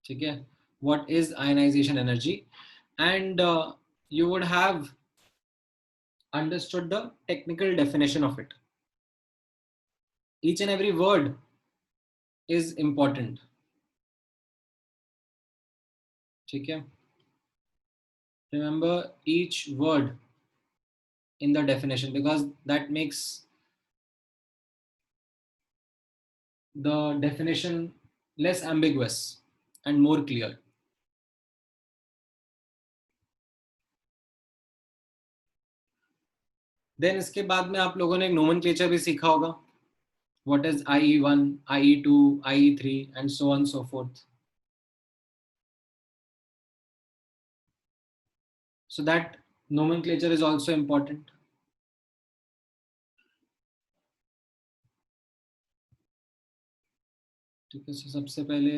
ठीक है? What is ionization energy? And you would have understood the technical definition of it. Each and every word is important. ठीक है? Remember each word in the definition because that makes the definition less ambiguous and more clear. Then इसके बाद में आप लोगों ने nomenclature भी सीखा होगा. What is IE1, IE2, IE3 and so on and so forth. So that nomenclature is also important. ठीक है, सबसे पहले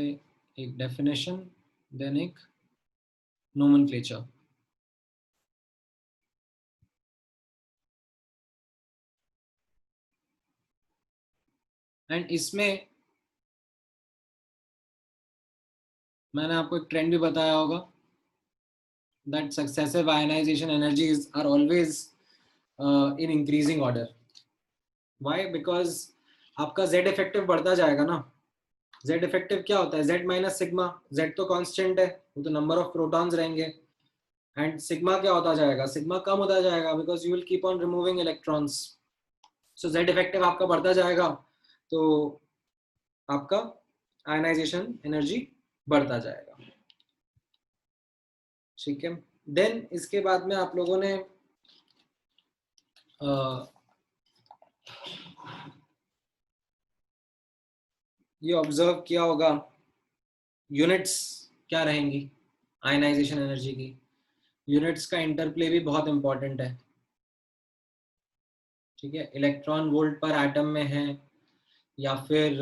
एक definition, then एक nomenclature. And इसमें मैंने आपको एक ट्रेंड भी बताया होगा that successive ionization energies are always in increasing order. Why? Because आपका Z effective बढ़ता जाएगा ना. Z effective क्या होता है? Z minus sigma. Z तो constant है, वो तो number of protons रहेंगे. And sigma क्या होता जाएगा? Sigma कम होता जाएगा because you will keep on removing electrons. So Z effective आपका बढ़ता जाएगा, तो आपका ionization energy बढ़ता जाएगा. ठीक है. देन इसके बाद में आप लोगों ने ये ऑब्जर्व किया होगा यूनिट्स क्या रहेंगी आयनाइजेशन एनर्जी की. यूनिट्स का इंटरप्ले भी बहुत इंपॉर्टेंट है. ठीक है, इलेक्ट्रॉन वोल्ट पर एटम में है या फिर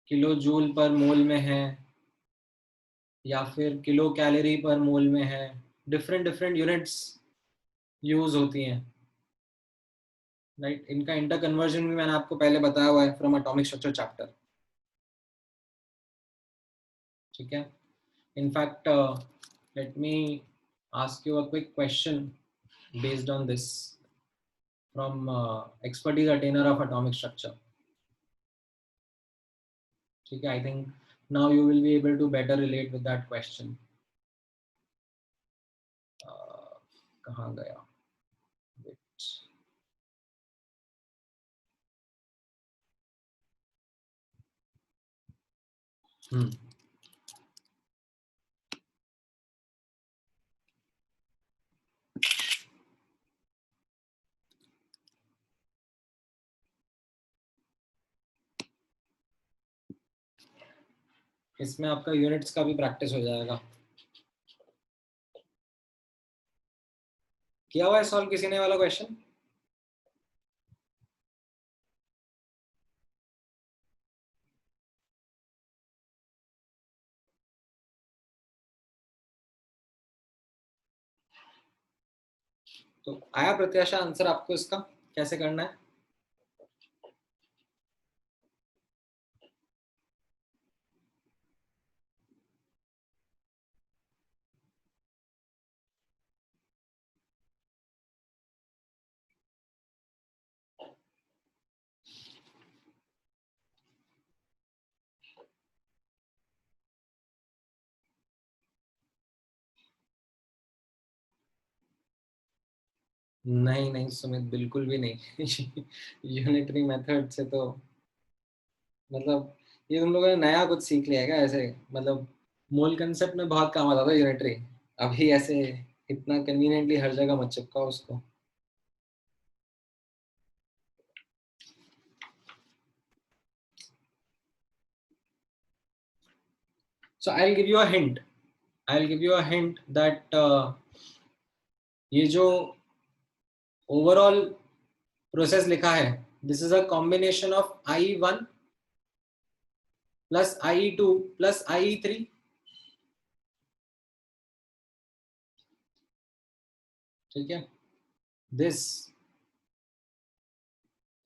किलो जूल पर मोल में है या फिर किलो कैलोरी पर मोल में है. डिफरेंट डिफरेंट यूनिट्स यूज होती हैं, राइट. इनका इंटर कन्वर्जन भी मैंने आपको पहले बताया हुआ है फ्रॉम एटॉमिक स्ट्रक्चर चैप्टर. ठीक है. In fact let me ask you a quick question based on this from expertise attainer of atomic structure. Okay, I think now you will be able to better relate with that question. कहाँ गया? इसमें आपका यूनिट्स का भी प्रैक्टिस हो जाएगा. किया हुआ है सॉल्व किसी ने वाला क्वेश्चन? तो आया प्रत्याशा आंसर आपको इसका कैसे करना है? नहीं नहीं सुमित, बिल्कुल भी नहीं. यूनिटरी मेथड से तो मतलब ये तुम लोगों ने नया कुछ सीख लिया है क्या? ऐसे मतलब मोल कंसेप्ट में बहुत काम आता था यूनिटरी, अभी ऐसे इतना कन्वीनियंटली हर जगह मत चिपकाओ उसको. So I'll give you a hint. I'll give you a hint that ये जो ओवरऑल प्रोसेस लिखा है, this is a combination of IE1 plus IE2 plus IE3. ठीक है, this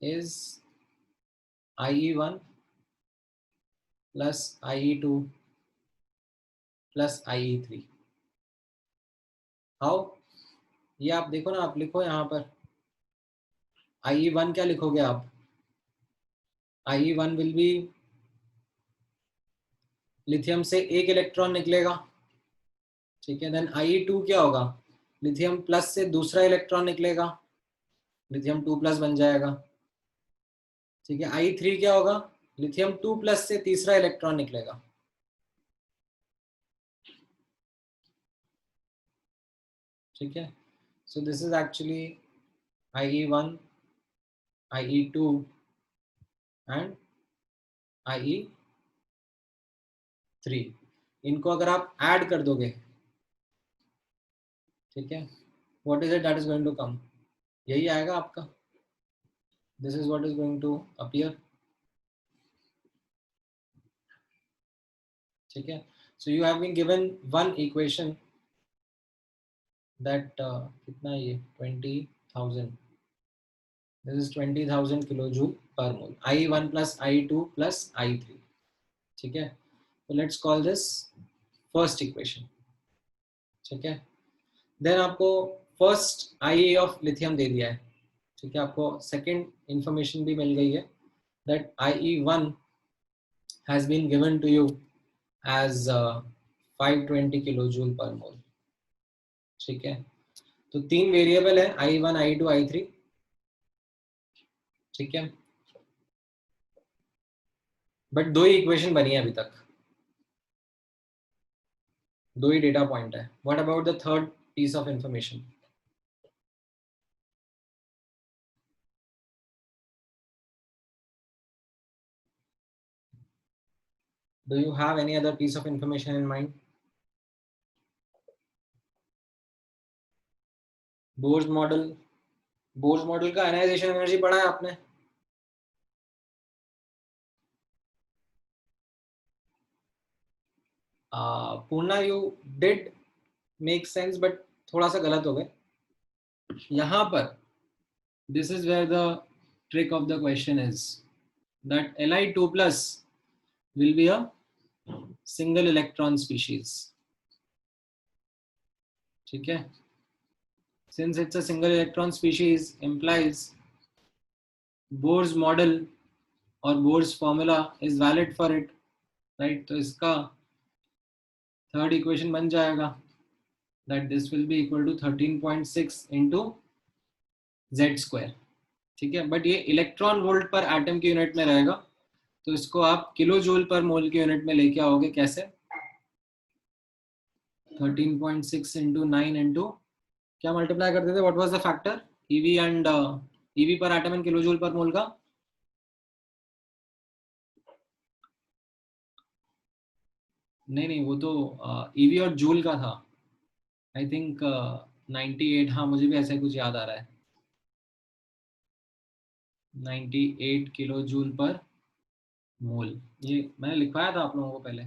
is IE1 plus IE2 plus IE3. How? ये आप देखो ना, आप लिखो यहाँ पर IE1 क्या लिखोगे आप? IE1 विल बी लिथियम से एक इलेक्ट्रॉन निकलेगा. ठीक है, देन IE2 क्या होगा? लिथियम प्लस से दूसरा इलेक्ट्रॉन निकलेगा, लिथियम 2 प्लस बन जाएगा. ठीक है, IE3 क्या होगा? लिथियम 2 प्लस से तीसरा इलेक्ट्रॉन निकलेगा. ठीक है, so this is actually IE1, IE2 and IE3. इनको अगर आप ऐड कर दोगे, ठीक है, what is it that is going to come? यही आएगा आपका. This is what is going to appear. ठीक है, so you have been given one equation that कितना ये 20,000. This is 20,000 kilojoule per mole. IE1 plus IE2 plus IE3. ठीक है, so let's call this first equation. ठीक है, then आपको first IE of lithium दे दिया है. ठीक है, आपको second information भी मिल गई है that IE1 has been given to you as 520 kilojoule per mole. ठीक है, तो तीन वेरिएबल है IE1, IE2, IE3. ठीक है, बट दो ही इक्वेशन बनी है अभी तक, दो ही डेटा पॉइंट है. What about the third piece of information? Do you have any other piece of information in mind? Bohr's model, Bohr's model का आयनाइजेशन एनर्जी पढ़ा है आपने? Purna, you did make sense but थोड़ा सा गलत हो गए यहाँ पर. This is where the trick of the question is that Li2 plus will be a single electron species. ठीक है, since it's a single electron species implies Bohr's model or Bohr's formula is valid for it, right? तो इसका थर्ड इक्वेशन बन जाएगा that this will be equal to 13.6 into z square. ठीक है, बट ये इलेक्ट्रॉन वोल्ट पर एटम की यूनिट में रहेगा, तो इसको आप किलो जूल पर मोल की यूनिट में लेके आओगे. कैसे? 13.6 into 9 into क्या मल्टीप्लाई करते थे? What was the factor? EV and EV पर एटम एंड किलो जूल पर मोल का. नहीं, वो तो EV और जूल का था. I think 98. हाँ, मुझे भी ऐसा कुछ याद आ रहा है. 98 किलो जूल पर मोल. ये मैंने लिखवाया था आप लोगों को पहले.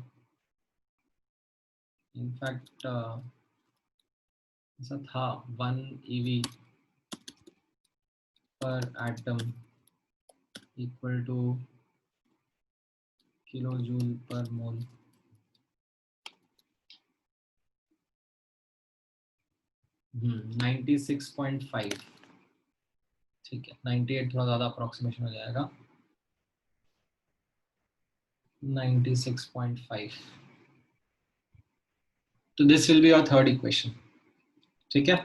इनफैक्ट ऐसा था 1 EV पर atom equal to kilo joule पर मोल. हम्म, 96.5. ठीक है, 98 थोड़ा ज़्यादा अप्रोक्सीमेशन हो जाएगा. 96.5. तो this will be your third equation. ठीक है,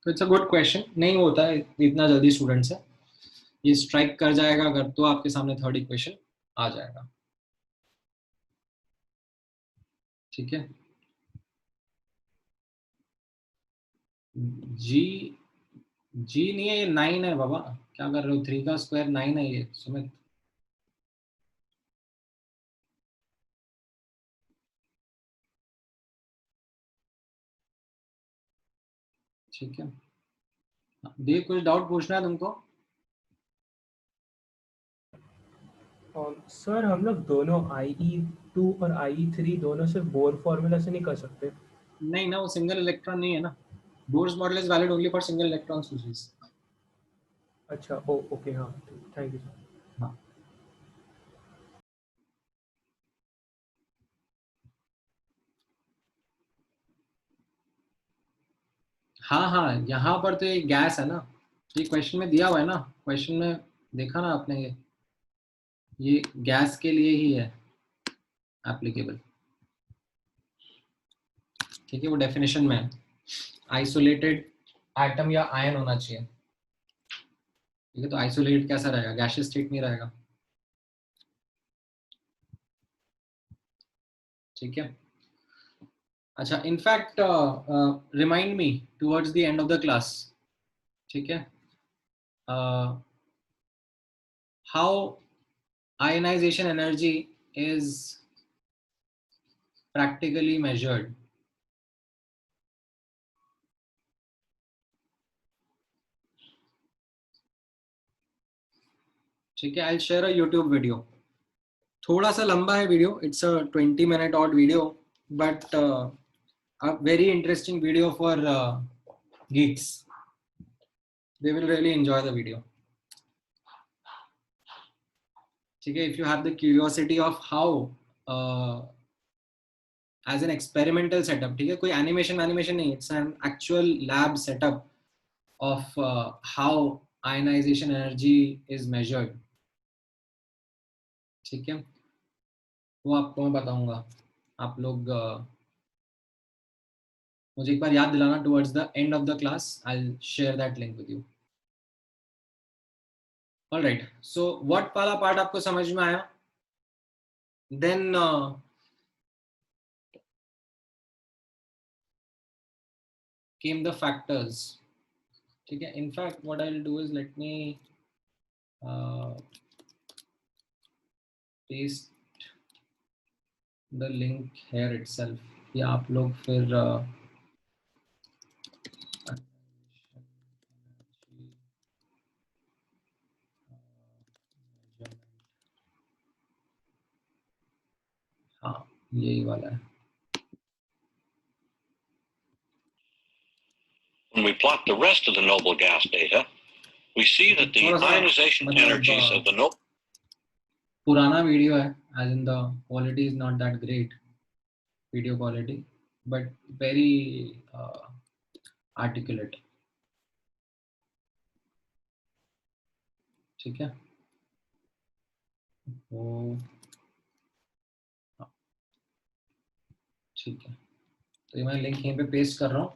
तो इट्स अ गुड क्वेश्चन. नहीं होता है इतना जल्दी स्टूडेंट से. ये स्ट्राइक कर जाएगा अगर, तो आपके सामने थर्ड इक्वेशन आ जाएगा. ठीक है, जी जी नहीं है, ये 9 है बाबा, क्या कर रहे हो? 3 का स्क्वायर 9 है ये सुमित। ठीक है, देख कुछ डाउट पूछना है तुमको? और सर हम लोग दोनों IE2 और IE3 दोनों सिर्फ बोर फॉर्मूला से नहीं कर सकते? नहीं ना, वो सिंगल इलेक्ट्रॉन नहीं है ना। Bohr's model is valid only for single electron species. अच्छा, ओ ओके, हाँ, थैंक यू सर। हाँ हाँ हाँ, यहाँ पर तो ये गैस है ना, ये क्वेश्चन में दिया हुआ है ना, क्वेश्चन में देखा ना आपने, ये गैस के लिए ही है एप्लीकेबल। ठीक है, वो डेफिनेशन में है, आइसोलेटेड एटम या आयन होना चाहिए। ठीक है, तो आइसोलेटेड कैसा रहेगा? गैसियस स्टेट नहीं रहेगा। ठीक है, अच्छा, in fact remind me towards the end of the class, ठीक है, how ionization energy is practically measured. ठीक है, I'll share a YouTube video. थोड़ा सा लंबा है video, it's a 20-minute odd video, but a very interesting video for geeks. They will really enjoy the video. ठीक है, if you have the curiosity of how as an experimental setup, ठीक है, कोई animation नहीं, it's an actual lab setup of how ionization energy is measured. ठीक है, वो आपको मैं बताऊंगा। आप लोग मुझे एक बार याद दिलाना, towards the end of the class I will share that link with you. Alright, so what वाला पार्ट आपको समझ में आया? Then came the factors. ठीक है, in fact what I will do is let me paste the link here itself, या आप लोग फिर हाँ, यही वाला है। When we plot the rest of the noble gas data, we see that the ionization energies of the noble पुराना वीडियो है, as in the quality is not that great, video quality, but very articulate. ठीक है, वो ठीक है, तो ये मैं लिंक यहीं पे पेस्ट कर रहा हूँ,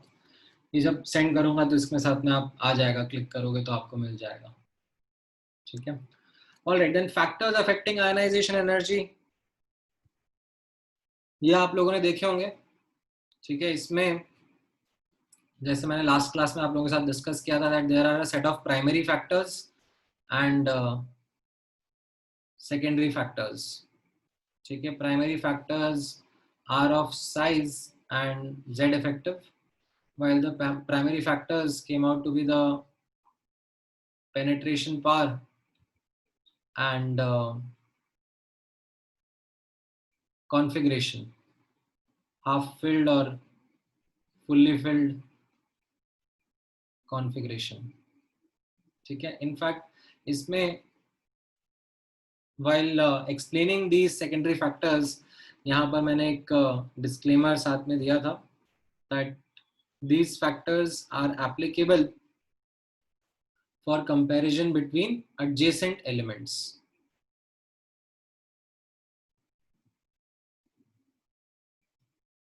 ये जब सेंड करूंगा तो इसमें साथ में आप आ जाएगा, क्लिक करोगे तो आपको मिल जाएगा। ठीक है, alright, then factors affecting ionisation energy, ये आप लोगों ने देखे होंगे। ठीक है, इसमें जैसे मैंने लास्ट क्लास में आप लोगों के साथ डिस्कस किया था that there are a set of primary factors and secondary factors. ठीक है, primary factors are of size and z effective, while the primary factors came out to be the penetration power and configuration, half filled or fully filled configuration. ठीक है, इनफैक्ट इसमें while explaining these secondary factors, यहाँ पर मैंने एक disclaimer साथ में दिया था that these factors are applicable for comparison between adjacent elements.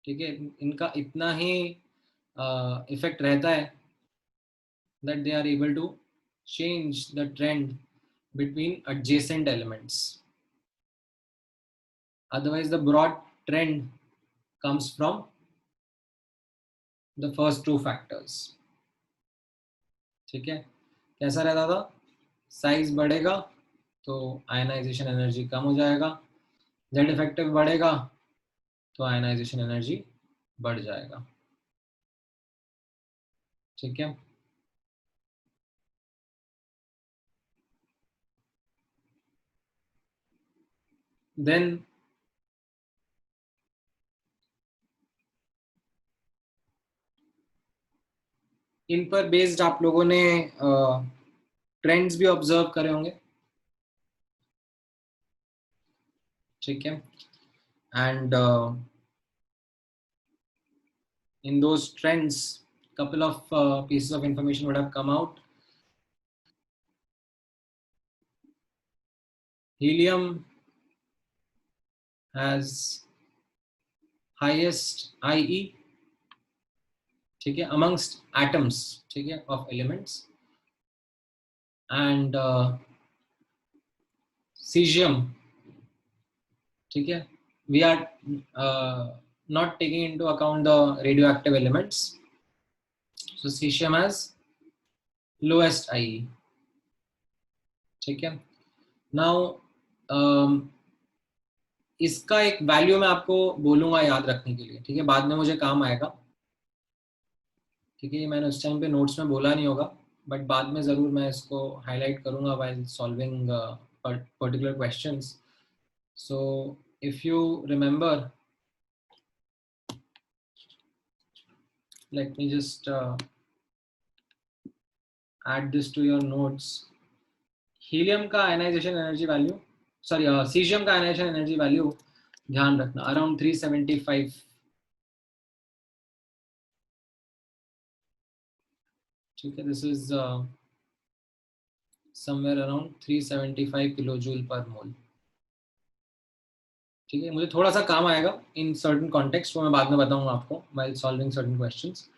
ठीक है, इनका इतना ही इफेक्ट रहता है that they are able to change the trend between adjacent elements. Otherwise, the broad trend comes from the first two factors. ठीक है, कैसा रहता था, साइज बढ़ेगा तो आयनाइजेशन एनर्जी कम हो जाएगा, जेड इफेक्टिव बढ़ेगा तो आयनाइजेशन एनर्जी बढ़ जाएगा। ठीक है, देन इन पर बेस्ड आप लोगों ने ट्रेंड्स भी ऑब्जर्व करे होंगे। ठीक है, and in those trends couple of pieces of information would have come out. Helium has highest IE, ठीक है, amongst atoms, ठीक है, of elements, and cesium, ठीक है, we are not taking into account the radioactive elements, so cesium has lowest IE. ठीक है, now इसका एक वैल्यू मैं आपको बोलूंगा याद रखने के लिए, ठीक है, बाद में मुझे काम आएगा। ठीक है, ये मैंने उस टाइम पे नोट्स में बोला नहीं होगा, बट बाद में ज़रूर मैं इसको हाईलाइट करूंगा while solving particular questions. So if you remember, let me just add this to your notes. Helium का ionisation energy value, sorry caesium का आयनाइजेशन एनर्जी वैल्यू ध्यान रखना अराउंड 375। ठीक है, this is somewhere around 375 kilo joule पर मोल। ठीक है, मुझे थोड़ा सा काम आएगा इन सर्टेन कॉन्टेक्स्ट, वो मैं बाद में बताऊंगा आपको while solving certain questions,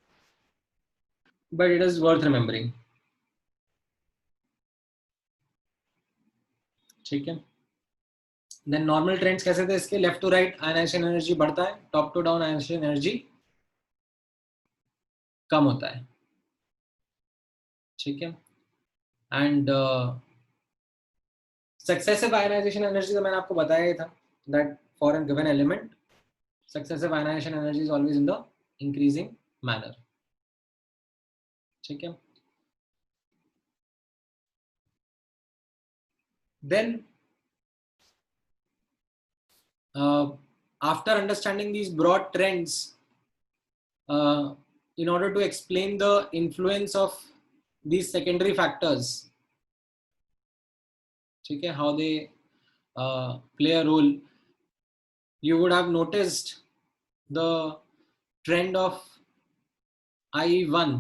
but it is worth remembering. ठीक है, देन नॉर्मल ट्रेंड्स कैसे थे इसके, left to right ionization energy बढ़ता है, top to down ionisation energy कम होता है। ठीक है, एंड सक्सेसिव आयनाइजेशन एनर्जी तो मैंने आपको बताया ही था, that for an given element successive ionisation energy is always in the increasing manner. ठीक है, then after understanding these broad trends, in order to explain the influence of these secondary factors, ठीक है, how they play a role, you would have noticed the trend of IE1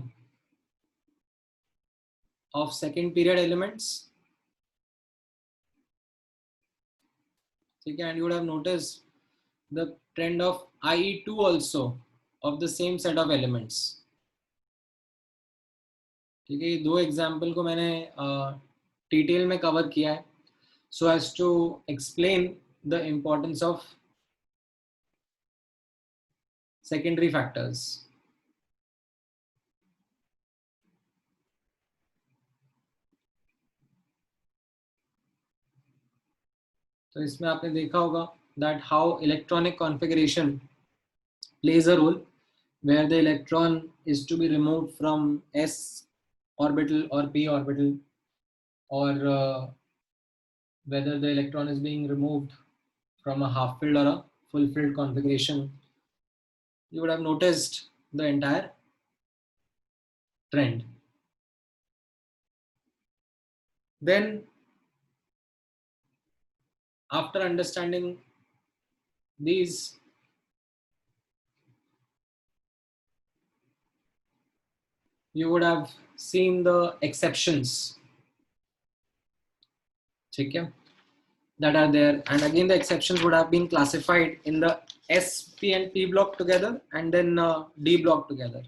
of second period elements. ठीक है, and you would have noticed the trend of IE2 also of the same set of elements. ठीक है, ये दो एग्जाम्पल को मैंने डिटेल में कवर किया है so as to explain the importance of secondary factors. तो इसमें आपने देखा होगा that how electronic configuration plays a role where the electron is to be removed from s orbital or p orbital, or whether the electron is being removed from a half filled or a full filled configuration. You would have noticed the entire trend. Then after understanding these, you would have seen the exceptions, okay, that are there, and again the exceptions would have been classified in the S, P and P block together, and then D block together.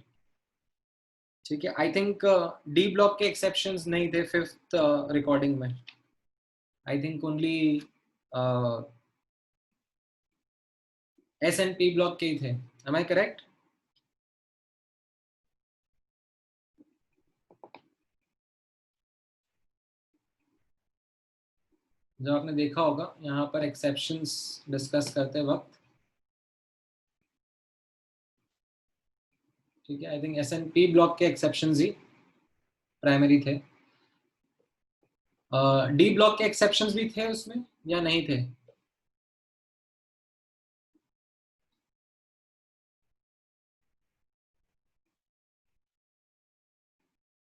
ठीक है, आई थिंक डी ब्लॉक के एक्सेप्शंस नहीं थे फिफ्थ रिकॉर्डिंग में, I think only S and P block के ही थे, एम आई करेक्ट? जो आपने देखा होगा यहाँ पर एक्सेप्शंस डिस्कस करते वक्त, ठीक है, आई थिंक S&P ब्लॉक के एक्सेप्शंस ही प्राइमरी थे। डी ब्लॉक के एक्सेप्शंस भी थे उसमें या नहीं थे?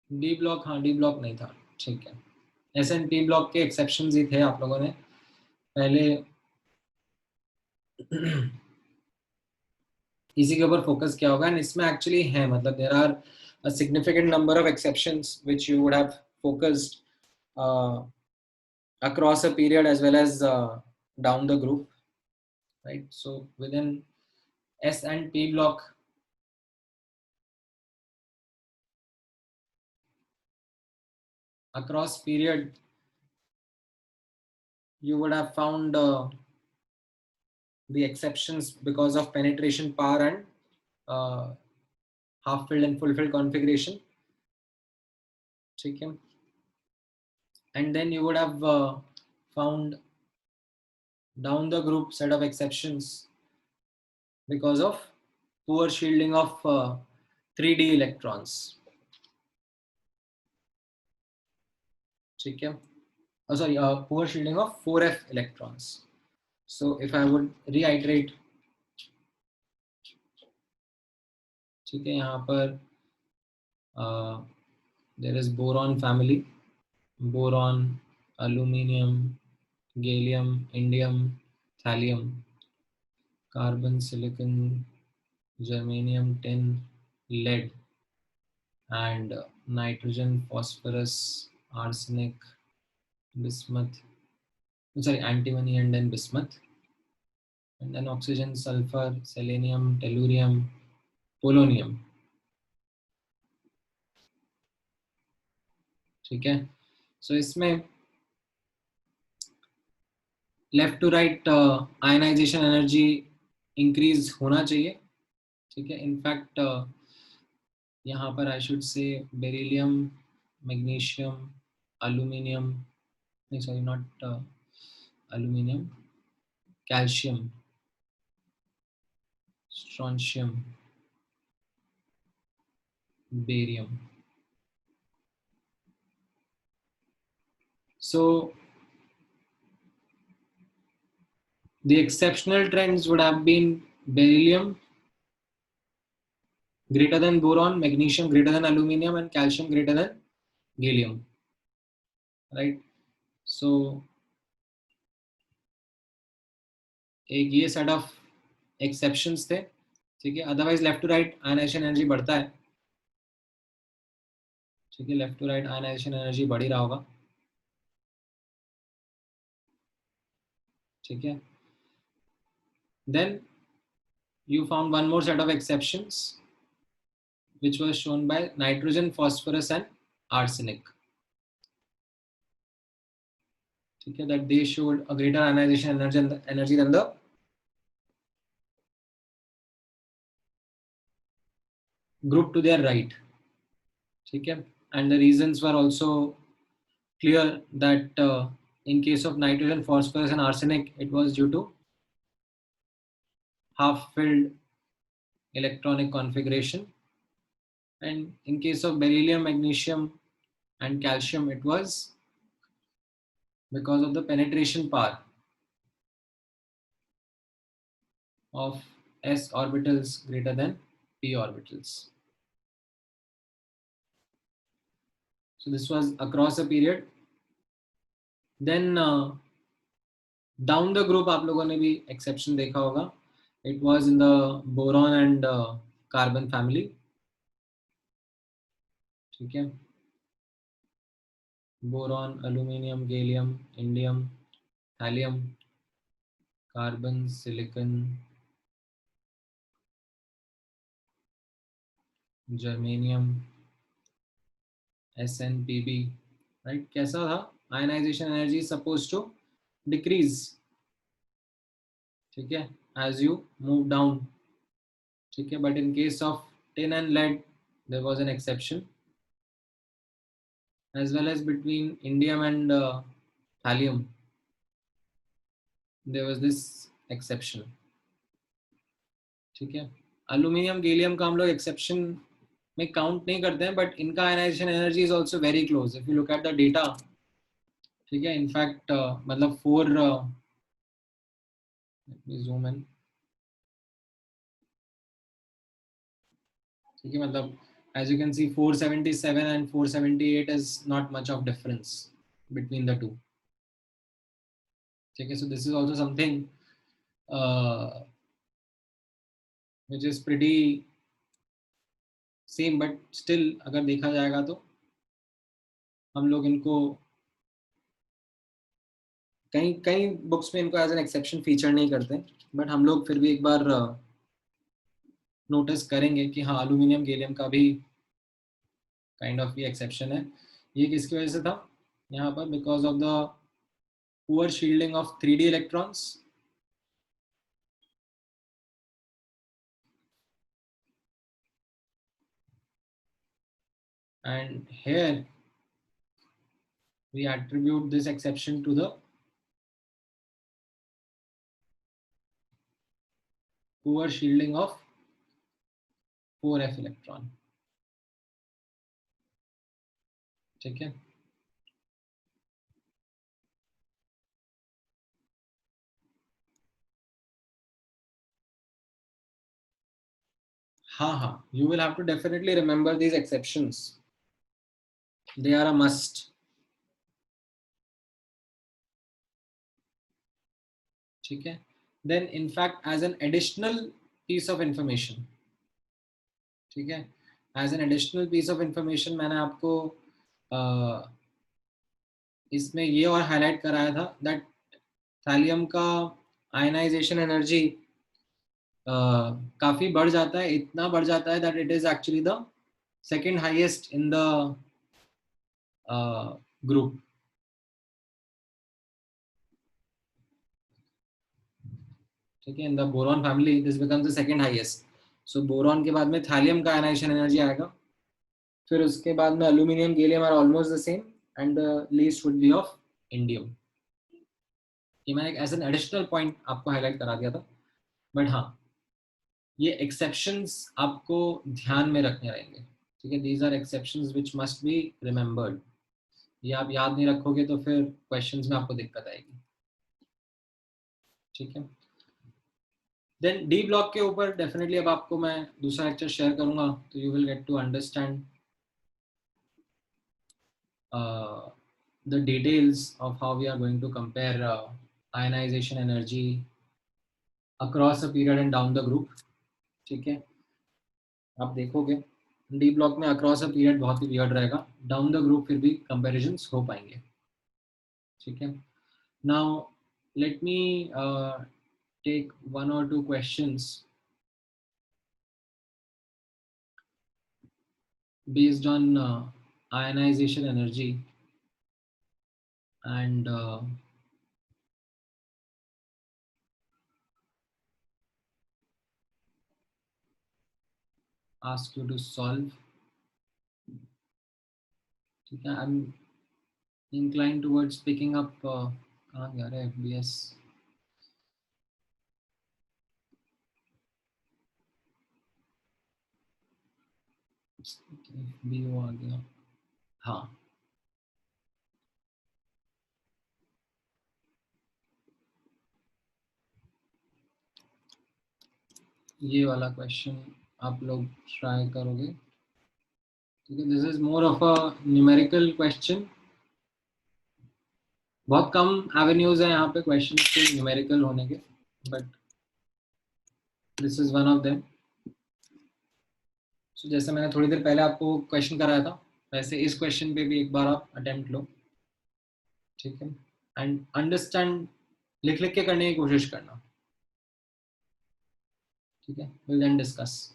डी ब्लॉक, हाँ डी ब्लॉक नहीं था, ठीक है। S&P ब्लॉक के एक्सेप्शंस ही थे, आप लोगों ने पहले इसी के ऊपर फोकस किया होगा। एंड इसमें एक्चुअली है, मतलब there are a significant number of exceptions which you would have focused across a period as well as down the group, right? So within S&P block, across period, you would have found the exceptions because of penetration power and half filled and full filled configuration, okay? And then you would have found down the group set of exceptions because of poor shielding of 3D electrons, okay? Oh, sorry, poor shielding of 4f electrons. So if I would reiterate, ठीक है, यहाँ पर there is boron family, boron, aluminium, gallium, indium, thallium, carbon, silicon, germanium, tin, lead, and nitrogen, phosphorus, arsenic, bismuth, sorry, antimony, and then bismuth, and then oxygen, sulfur, selenium, tellurium, polonium, ठीक है। सो इसमें left to right ionization energy increase होना चाहिए, ठीक है। इनफैक्ट यहाँ पर I should say beryllium, magnesium, aluminium, नहीं sorry not aluminium, calcium, strontium, barium. So the exceptional trends would have been beryllium greater than boron, magnesium greater than aluminium, and calcium greater than gallium, right? So एक ये सेट ऑफ एक्सेप्शंस थे, ठीक है। Otherwise left to right ionization energy बढ़ता है, ठीक है, left to right ionization energy बढ़ ही रहा होगा, ठीक है। Then you found one more set of exceptions which was shown by nitrogen, phosphorus, and arsenic, ठीक है, that they showed a greater ionization energy than the group to their right, ठीक है। And the reasons were also clear that in case of nitrogen, phosphorus, and arsenic, it was due to half-filled electronic configuration, and in case of beryllium, magnesium, and calcium, it was because of the penetration power of s orbitals greater than p orbitals. So this was across a period. Then down the group आप लोगों ने भी exception देखा होगा. It was in the boron and carbon family. ठीक है. Boron, aluminium, gallium, indium, thallium, carbon, silicon, germanium, SNPB, right? कैसा था? Ionization energy is supposed to decrease, ठीक है, as you move down, ठीक है, but in case of tin and lead there was an exception, as well as between indium and thallium, there was this exception. ठीक है, अल्यूमिनियम गैलियम का हम लोग एक्सेप्शन में काउंट नहीं करते हैं, बट इनका ionisation energy is also very close if you look at the data. ठीक है, इनफैक्ट मतलब 4 let me zoom in. ठीक है, मतलब as you can see 477 and 478 is not much of difference between the two. ठीक है, so this is also something which is pretty same, but still अगर देखा जाएगा तो हम लोग इनको कई कई बुक्स में इनको एज एन एक्सेप्शन फीचर नहीं करते, बट हम लोग फिर भी एक बार नोटिस करेंगे कि हाँ अल्यूमिनियम गैलियम का भी काइंड ऑफ ये एक्सेप्शन है. ये किसकी वजह से था यहाँ पर? Because of the poor shielding of 3D electrons. And here we attribute this exception to the poor shielding of 4f electron. ठीक है, हाँ हाँ, you will have to definitely remember these exceptions. They are a must. ठीक है, then in fact as an additional piece of information, ठीक है, as an additional piece of information मैंने आपको इसमें ये और हाईलाइट कराया था that थैलियम का आयनाइजेशन एनर्जी काफी बढ़ जाता है, इतना बढ़ जाता है that it is actually the second highest in the group. ठीक है, in the boron family this becomes the second highest. So boron के बाद में थैलियम का आयनाइजेशन एनर्जी आएगा, फिर उसके बाद में aluminium gallium are almost the same and the least would be of indium. ये मैंने एक एज एन एडिशनल पॉइंट आपको हाईलाइट करा दिया था, बट हाँ ये एक्सेप्शंस आपको ध्यान में रखने रहेंगे. ठीक है, these are exceptions which must be remembered. ये आप याद नहीं रखोगे तो फिर क्वेश्चंस में आपको दिक्कत आएगी. ठीक है, देन डी ब्लॉक के ऊपर डेफिनेटली अब आपको मैं दूसरा लेक्चर शेयर करूंगा, तो you will get to understand the details of how we are going to compare ionization energy across a period and down the group. ठीक है, आप देखोगे डी ब्लॉक में अक्रॉस अ पीरियड बहुत ही वियर्ड रहेगा, डाउन द ग्रुप फिर भी कंपैरिजंस हो पाएंगे. ठीक है, now let me take 1 or 2 questions based on ionization energy and ask you to solve. ठीक है, I'm inclined towards picking up कहाँ गया रे FBS. FBO आ गया, हाँ ये वाला क्वेश्चन आप लोग ट्राई करोगे. ठीक है, this is more of a numerical question. बहुत कम एवेन्यूज है यहाँ पे क्वेश्चन के न्यूमेरिकल होने के, but this is one of them. So जैसे मैंने थोड़ी देर पहले आपको क्वेश्चन कराया था, वैसे इस क्वेश्चन पे भी एक बार आप अटेम्प्ट लो. ठीक है, एंड अंडरस्टैंड, लिख लिख के करने की कोशिश करना. ठीक है, विल देन डिस्कस.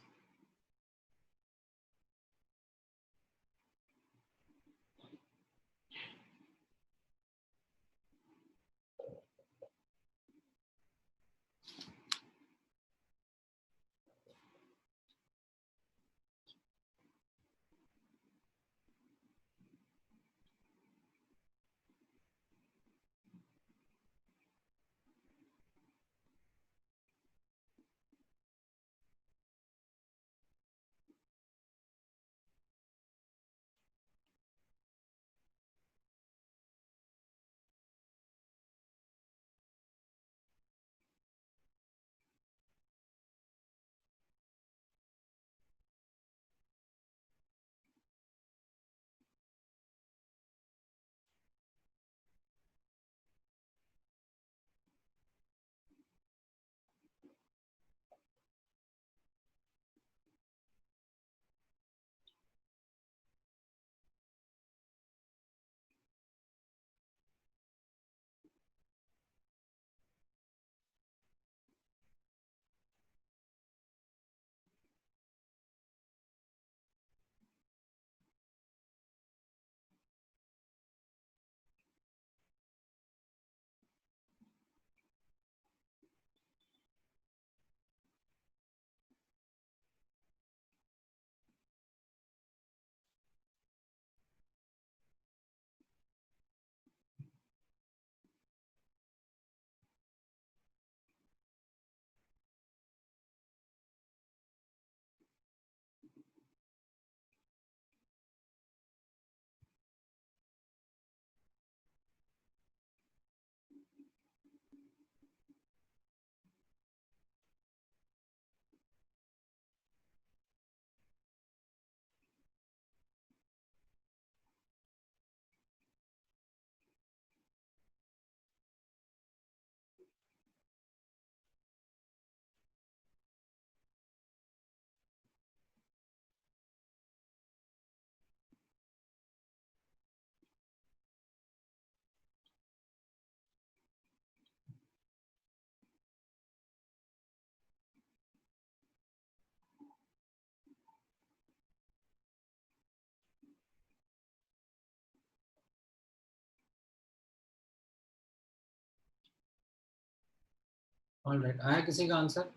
ऑलराइट, आया किसी का answer?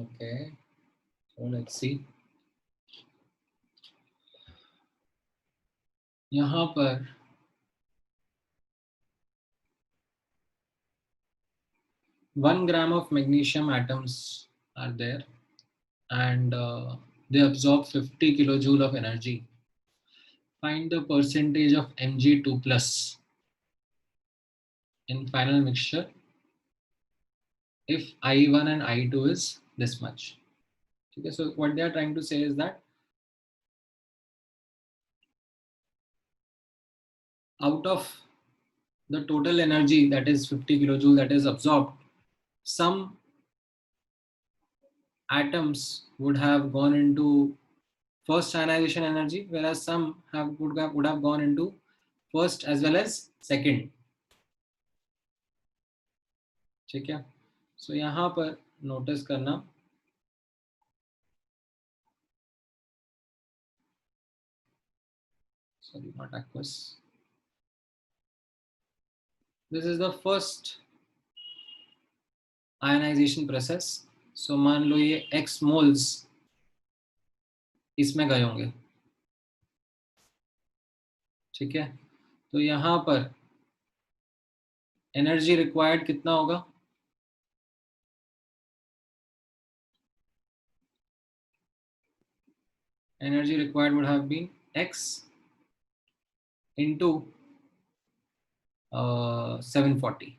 Okay, so let's see. यहाँ पर 1 gram of magnesium atoms are there, and they absorb 50 kilojoule of energy. Find the percentage of Mg2 plus in final mixture if I1 and I2 is this much. Okay, so what they are trying to say is that out of the total energy, that is 50 kilojoule, that is absorbed, some atoms would have gone into first ionization energy, whereas some would have gone into first as well as second. ठीक है, सो यहाँ पर नोटिस करना, sorry, not aqueous, this is the first ionization process. So मान लो ये x moles इसमें गए होंगे, ठीक है, तो यहाँ पर एनर्जी रिक्वायर्ड कितना होगा? Energy required would have been x into 740.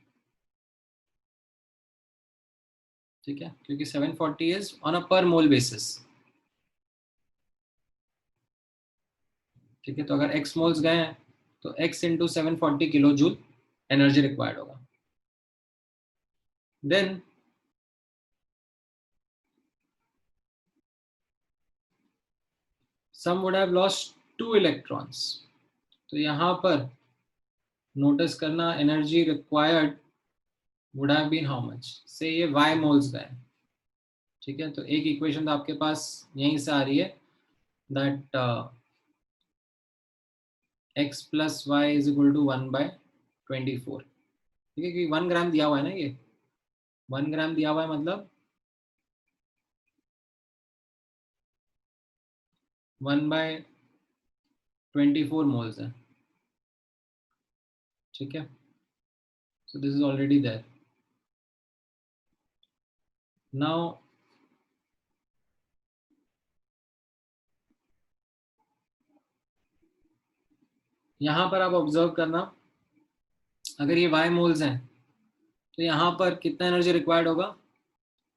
ठीक है, क्योंकि 740 इज ऑन अ पर मोल बेसिस. ठीक है, तो अगर x मोल्स गए हैं तो x into 740 kilo joule energy required होगा. Then some would have lost 2 electrons. तो यहाँ पर नोटिस करना, energy required would have been how much? से ये y मोल्स गए. ठीक है, तो एक इक्वेशन तो आपके पास यहीं से आ रही है, that x plus y is equal to 1/24. ठीक है, क्योंकि 1 ग्राम दिया हुआ है ना, ये 1 ग्राम दिया हुआ है, मतलब 1/24 मोल्स है. ठीक है, so this is already there. Now यहाँ पर आप ऑब्जर्व करना, अगर ये y मोल्स हैं तो यहाँ पर कितना एनर्जी रिक्वायर्ड होगा?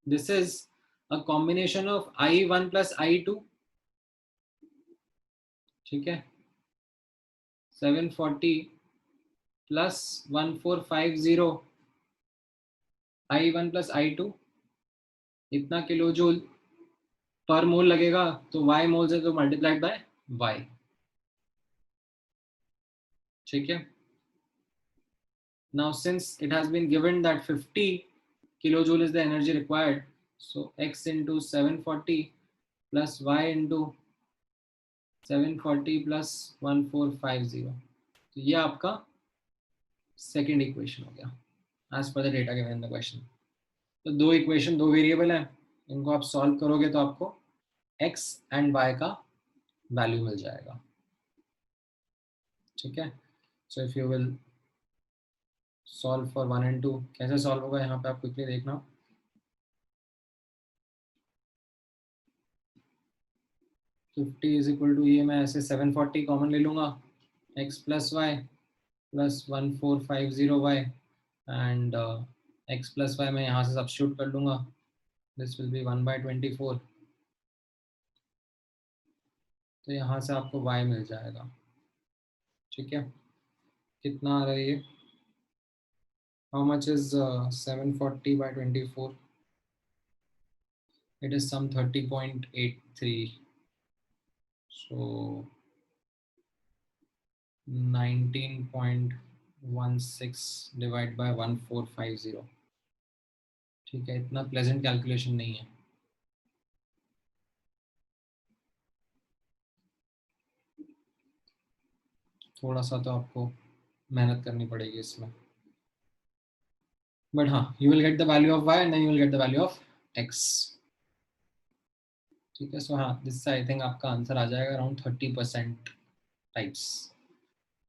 This is a combination of I1 plus I2. ठीक है, 740 प्लस 1450 I1 प्लस I2, इतना किलो जूल पर मोल लगेगा, तो y मोल्स है तो मल्टीप्लाइड बाय y. ठीक है, now since it has been given that 50 kilojoule is the energy required, so x into 740 plus y into 740 plus 1450, तो ये आपका सेकेंड इक्वेशन हो गया as per the data given in the question. तो दो इक्वेशन, दो वेरिएबल हैं, इनको आप सॉल्व करोगे तो आपको x एंड y का वैल्यू मिल जाएगा. ठीक है, सो if you will solve for 1 and 2, कैसे सॉल्व होगा यहाँ पे आप क्विकली देखना. फिफ्टी इज इक्वल टू, ये मैं ऐसे 740 कॉमन ले लूँगा, x plus y plus 1450 y, and x plus y मैं यहाँ से सब्स्टिट्यूट कर लूँगा, दिस विल बी 1/24. तो यहाँ से आपको y मिल जाएगा. ठीक है, कितना आ रहा है ये? How much is 740/24? It is some 30.83. so 19.16 divide by 1450. ठीक है, इतना प्लेजेंट कैलकुलेशन नहीं है. थोड़ा सा तो आपको मेहनत करनी पड़ेगी इसमें, बट हाँ, you will get the value of y and then you will get the value of x। ठीक है, सो हाँ, दिस आई थिंक आपका आंसर आ जाएगा अराउंड 30% टाइप्स।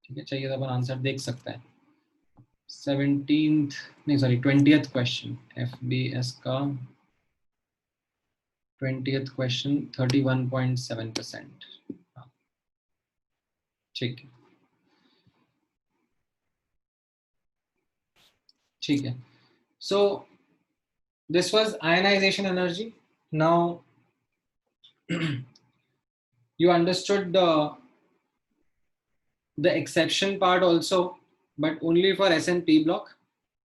ठीक है, चाहिए तो अपन आंसर देख सकते हैं। 20th क्वेश्चन, FBS का 20th क्वेश्चन 31.7%। ठीक है, ठीक है। So this was ionization energy. Now you understood the exception part also, but only for S and P block.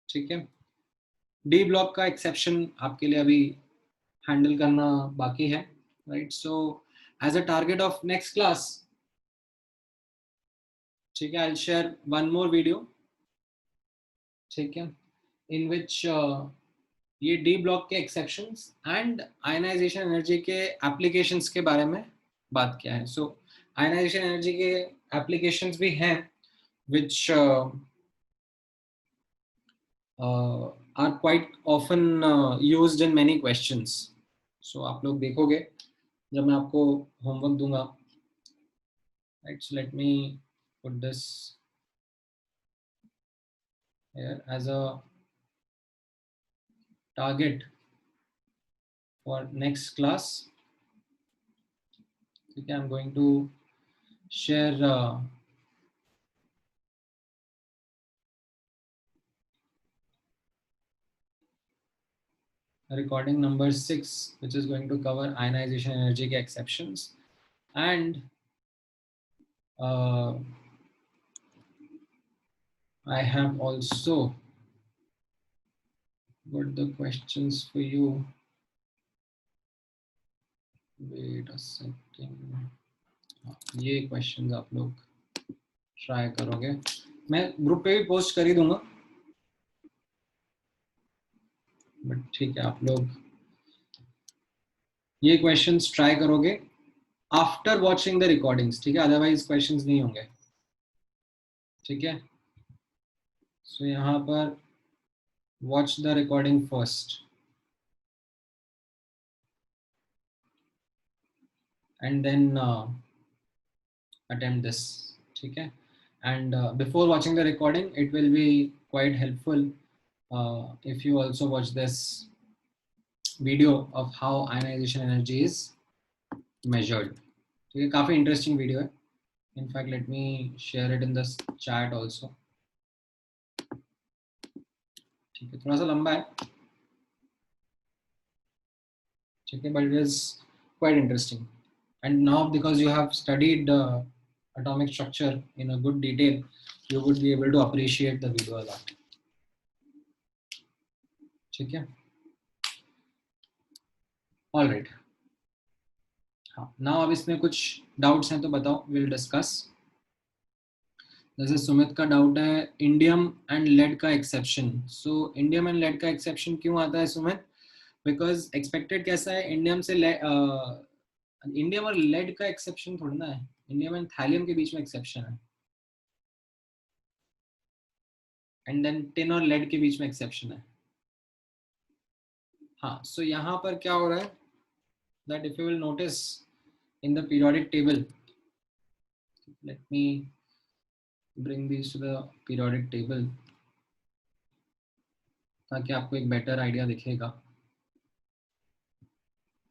ठीक है, D block का exception आपके लिए अभी handle करना बाकी है, right? So as a target of next class, ठीक है, I'll share one more video, ठीक है, in which ये D block के exceptions and ionization energy के applications के बारे में बात किया है। So ionization energy के applications भी हैं which are quite often used in many questions. So आप लोग देखोगे जब मैं आपको homework दूंगा, right? So let me put this here as a target for next class. Okay, I'm going to share recording number 6, which is going to cover ionization energy के exceptions, and I have also got the questions for you. Wait a second. ये questions आप लोग try करोगे, मैं ग्रुप पे भी पोस्ट कर ही दूंगा, बट ठीक है, आप लोग ये questions try करोगे after watching the recordings, ठीक है, otherwise questions नहीं होंगे। ठीक है, so यहाँ पर watch the recording first and then attempt this, ठीक है, and before watching the recording it will be quite helpful if you also watch this video of how ionization energy is measured। ठीक है, काफी interesting video है, in fact let me share it in the chat also। ठीक है, थोड़ा सा लंबा है, ठीक है, but it is quite interesting, and now because you have studied atomic structure in a good detail, you would be able to appreciate the video a lot। ठीक है, all right, हाँ, now अब इसमें कुछ डाउट्स हैं तो बताओ, we'll discuss। जैसे सुमित का डाउट है इंडियम एंड लेड का exception. So indium and lead का एक्सेप्शन क्यों आता है सुमित? बिकॉज एक्सपेक्टेड कैसा है, इंडियम से इंडियम और लेड का एक्सेप्शन थोड़ा ना है, इंडियम एंड थैलियम के बीच में एक्सेप्शन है, एंड देन टिन और लेड के बीच में एक्सेप्शन है। हाँ, सो यहाँ पर क्या हो रहा है, that if you will notice in the periodic table, let me bring these to the periodic table ताकि आपको एक बेटर आइडिया दिखेगा।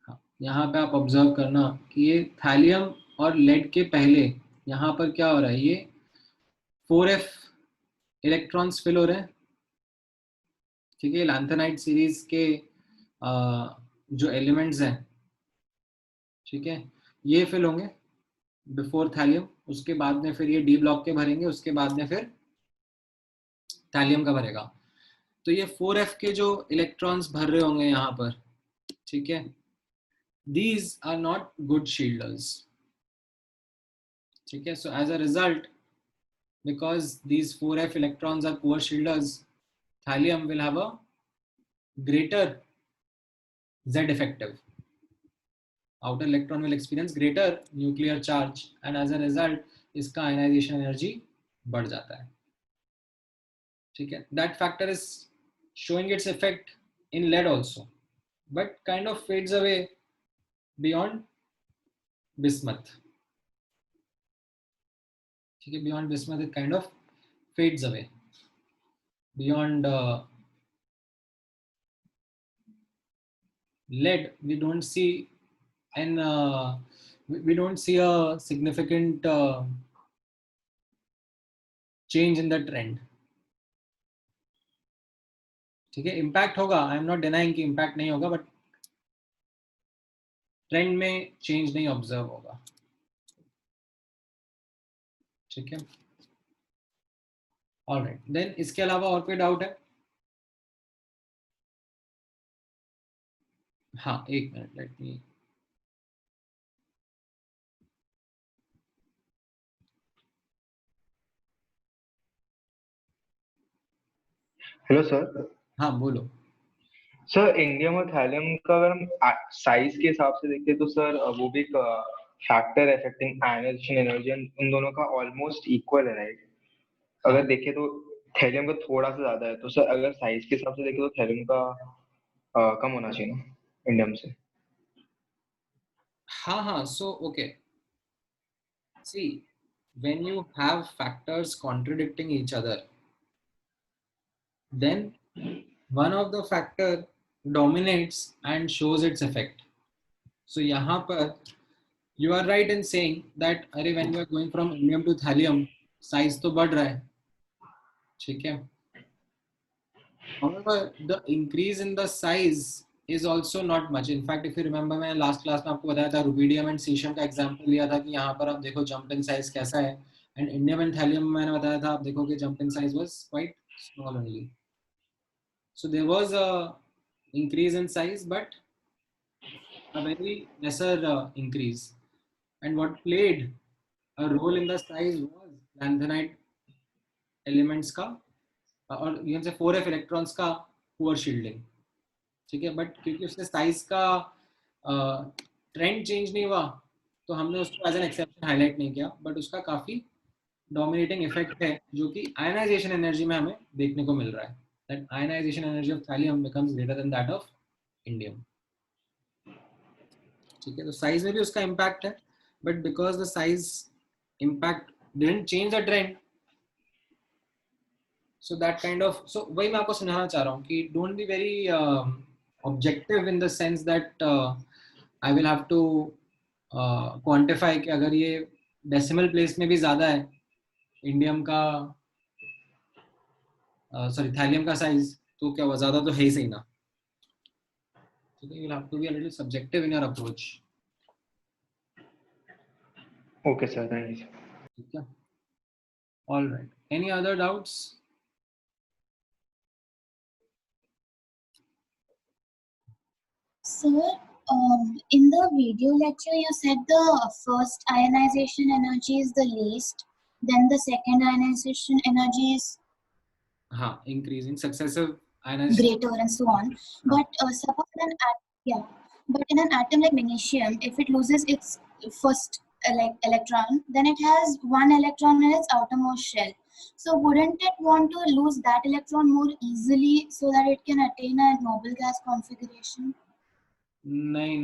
हाँ, यहाँ पे आप ऑब्जर्व करना कि ये थैलियम और लेड के पहले यहाँ पर क्या हो रहा है, ये 4f इलेक्ट्रॉन्स फिल हो रहे हैं। ठीक है, लैंथेनाइट सीरीज के जो एलिमेंट्स हैं, ठीक है, ये फिल होंगे बिफोर थैलियम, उसके बाद में फिर ये डी ब्लॉक के भरेंगे, उसके बाद में फिर थैलियम का भरेगा। तो ये 4f के जो इलेक्ट्रॉन्स भर रहे होंगे यहाँ पर, ठीक है, these are not good shielders। ठीक है, so as a result, because these 4f electrons are poor shielders, thallium will have a greater Z effective. Outer electron will experience greater nuclear charge, and as a result इसका आयनाइजेशन एनर्जी बढ़ जाता है, ठीक है. That factor is showing its effect in lead also, but kind of fades away beyond bismuth, ठीक है. Beyond bismuth it kind of fades away. Beyond lead we don't see, and we don't see a significant change in the trend, ठीक है. इम्पैक्ट होगा, आई एम नॉट डिनाइंग कि इम्पैक्ट नहीं होगा, बट ट्रेंड में चेंज नहीं ऑब्जर्व होगा, ठीक है. ऑलराइट, देन इसके अलावा और कोई डाउट है? हाँ, एक minute, let me. Hello sir. हाँ बोलो. सर इंडियम और थैलियम का अगर हम साइज के हिसाब से देखें तो सर वो भी एक फैक्टर अफेक्टिंग आयनाइजेशन एनर्जी, उन दोनों का ऑलमोस्ट इक्वल है, राइट? अगर देखें तो थैलियम का थोड़ा सा ज्यादा है, तो सर अगर साइज के हिसाब से देखें तो थैलियम का कम होना चाहिए ना इंडियम से? हाँ हाँ, so okay, see, when you have factors contradicting each other, then one of the factor dominates and shows its effect. So यहाँ पर you are right in saying that अरे when you are going from indium to thallium, size तो बढ़ रहा है, ठीक है. However, the increase in the size is also not much. In fact, if you remember, मैं last class में आपको बताया था rubidium and cesium का example लिया था कि यहाँ पर आप देखो jump in size कैसा है, and indium and thallium में मैंने बताया था आप देखो कि jump in size was quite small only. So there was a increase in size, but a very lesser increase. And what played a role in the size was lanthanide elements का और you can say 4f electrons का poor shielding, ठीक है. बट क्योंकि उससे साइज का ट्रेंड चेंज नहीं हुआ, तो हमने उसको एज एन एक्सेप्शन हाईलाइट नहीं किया, बट उसका काफी डोमिनेटिंग इफेक्ट है जो कि आयनाइजेशन एनर्जी में हमें देखने को मिल रहा है. That ionisation energy of thallium becomes greater than that of indium, ठीक है. तो साइज में भी उसका इम्पैक्ट है, but because the size impact didn't change the trend, so that kind of, so वही मैं आपको समझाना चाह रहा हूँ कि don't be very objective in the sense that I will have to quantify कि अगर ये decimal place में भी ज़्यादा है इंडियम का सॉरी थैलियम का साइज, तो क्या वो ज़्यादा तो है ही सही ना, ठीक है. You will have to be a little subjective in your approach. Okay sir, thank you. ठीक है. All right. Any other doubts? Sir, in the video lecture, you said the first ionization energy is the least, then the second ionization energy is increasing successive ionization greater and so on. But suppose but in an atom like magnesium, if it loses its first electron, then it has one electron in its outermost shell. So wouldn't it want to lose that electron more easily so that it can attain a noble gas configuration? नहीं,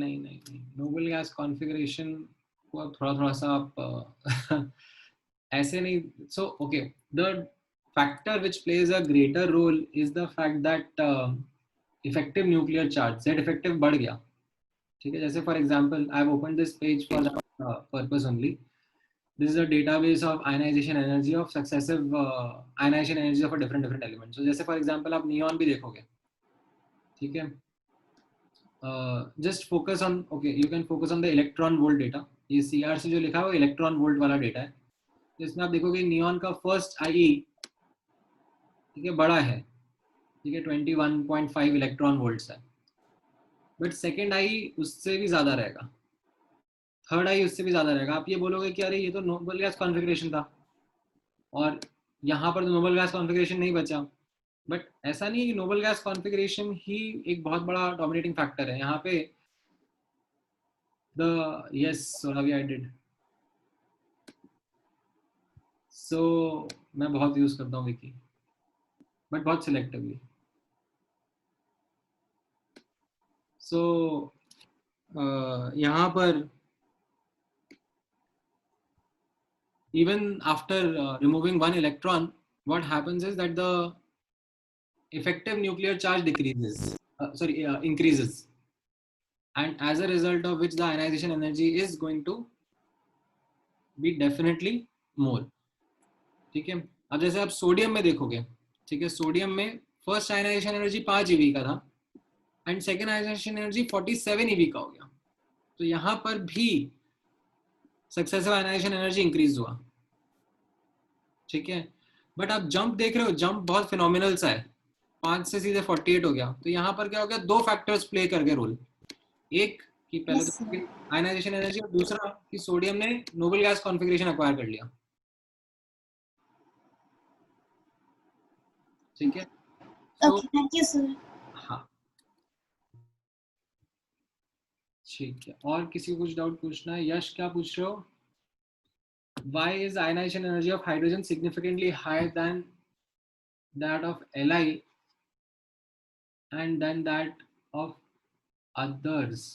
नोबल गैस कॉन्फ़िगरेशन को आप थोड़ा सा आप ऐसे नहीं. So okay, the factor which plays a greater role is the fact that effective nuclear charge Z effective बढ़ गया, ठीक है. जैसे for example I have opened this page for that purpose only. This is a database of ionization energy of successive ionization energy of a different elements. So जैसे फॉर एग्जांपल आप नियॉन भी देखोगे, ठीक है. Just focus on, okay, you can focus on the electron volt data. ये CRC जो लिखा है वो इलेक्ट्रॉन वोल्ट वाला डेटा है, जिसमें आप देखोगे नियॉन का फर्स्ट IE, ठीक है, बड़ा है, ठीक है, 21.5 इलेक्ट्रॉन वोल्ट्स है. बट सेकेंड IE उससे भी ज्यादा रहेगा, थर्ड IE उससे भी ज्यादा रहेगा. आप ये बोलोगे कि अरे ये तो नोबल गैस कॉन्फ़िगरेशन था और यहाँ पर तो नोबल गैस कॉन्फ़िगरेशन नहीं बचा. बट ऐसा नहीं है कि नोबल गैस कॉन्फ़िगरेशन ही एक बहुत बड़ा डोमिनेटिंग फैक्टर है यहाँ पे. Yes, Sonavi, I did. सो मैं बहुत यूज करता हूँ विकी, बट बहुत सिलेक्टिवली. सो यहाँ पर even after removing one electron, what happens is that the effective nuclear charge increases, and as a result of which the ionization energy is going to be definitely more. ठीक है. अब जैसे आप सोडियम में देखोगे, ठीक है, सोडियम में फर्स्ट आयनाइजेशन एनर्जी 5 eV का था and second ionisation energy 47 eV का हो गया. तो यहाँ पर भी सक्सेसिव आयनाइजेशन एनर्जी इंक्रीज हुआ. ठीक है. बट आप जंप देख रहे हो, जंप बहुत फिनोमिनल सा है, 5 से सीधे 48 हो गया. तो यहाँ पर क्या हो गया, दो फैक्टर्स प्ले कर गए रोल. एक कि पहले तो आयनाइजेशन एनर्जी, और दूसरा कि सोडियम ने नोबल गैस कॉन्फ़िगरेशन एक्वायर कर लिया. ठीक है. Okay, thank you, sir. हाँ ठीक है. और किसी को कुछ डाउट पूछना है? यश क्या पूछ रहे हो? Why is ionization energy of hydrogen significantly higher than that of Li and then that of others?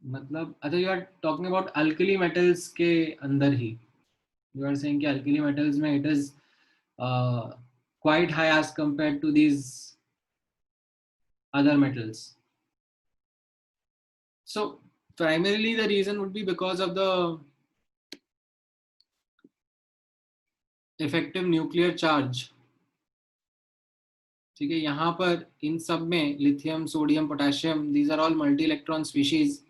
मतलब अच्छा, you are talking about alkali metals के अंदर ही. You are saying कि alkali metals में it is quite high as compared to these other metals. So primarily the reason would be because of the effective nuclear charge. ठीक है. यहाँ पर इन सब में lithium, sodium, potassium, these are all multi electron species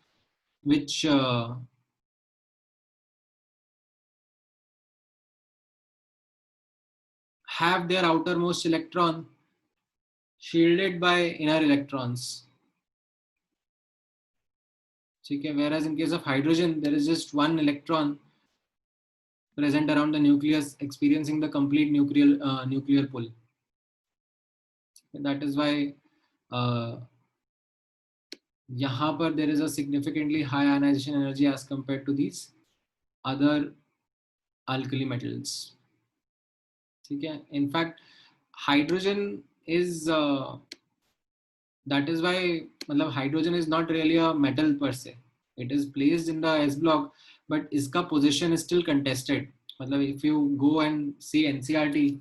which have their outermost electron shielded by inner electrons. ठीक है. Whereas in case of hydrogen there is just one electron present around the nucleus experiencing the complete nuclear pull. That is why यहाँ पर there is a significantly high ionization energy as compared to these other alkali metals. ठीक है. In fact hydrogen is that is why मतलब hydrogen is not really a metal per se. It is placed in the S block, but इसका position is still contested. मतलब if you go and see NCERT,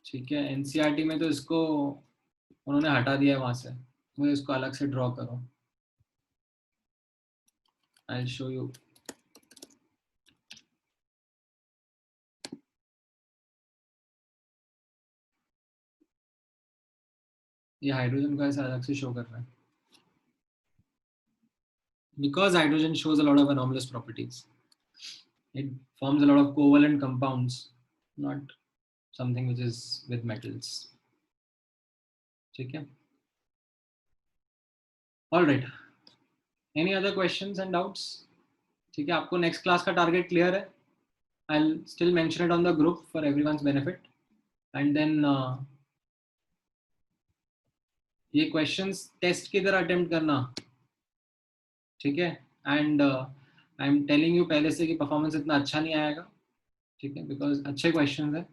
ठीक है, NCERT में तो इसको उन्होंने हटा दिया है वहां से. मुझे इसको अलग से ड्रॉ करो. I'll show you. ये हाइड्रोजन को ऐसा अलग से शो कर रहा है because hydrogen shows a lot of anomalous properties. It forms a lot of covalent compounds, not something which is with metals. ठीक है. All right. Any other questions and doubts? ठीक है. आपको next class का target clear है? I'll still mention it on the group for everyone's benefit. And then ये questions test की तरह attempt करना. ठीक है. And I'm telling you पहले से कि performance इतना अच्छा नहीं आएगा. ठीक है. Because अच्छे questions हैं.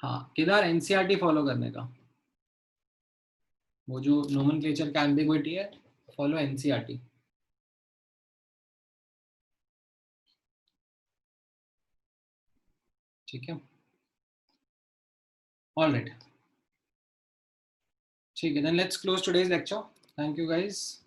हाँ केदार, NCERT फॉलो करने का. वो जो नोमेनक्लेचर का एम्बिग्विटी है, फॉलो NCERT. ठीक है. All right. ठीक है. Then let's close today's lecture. Thank you guys.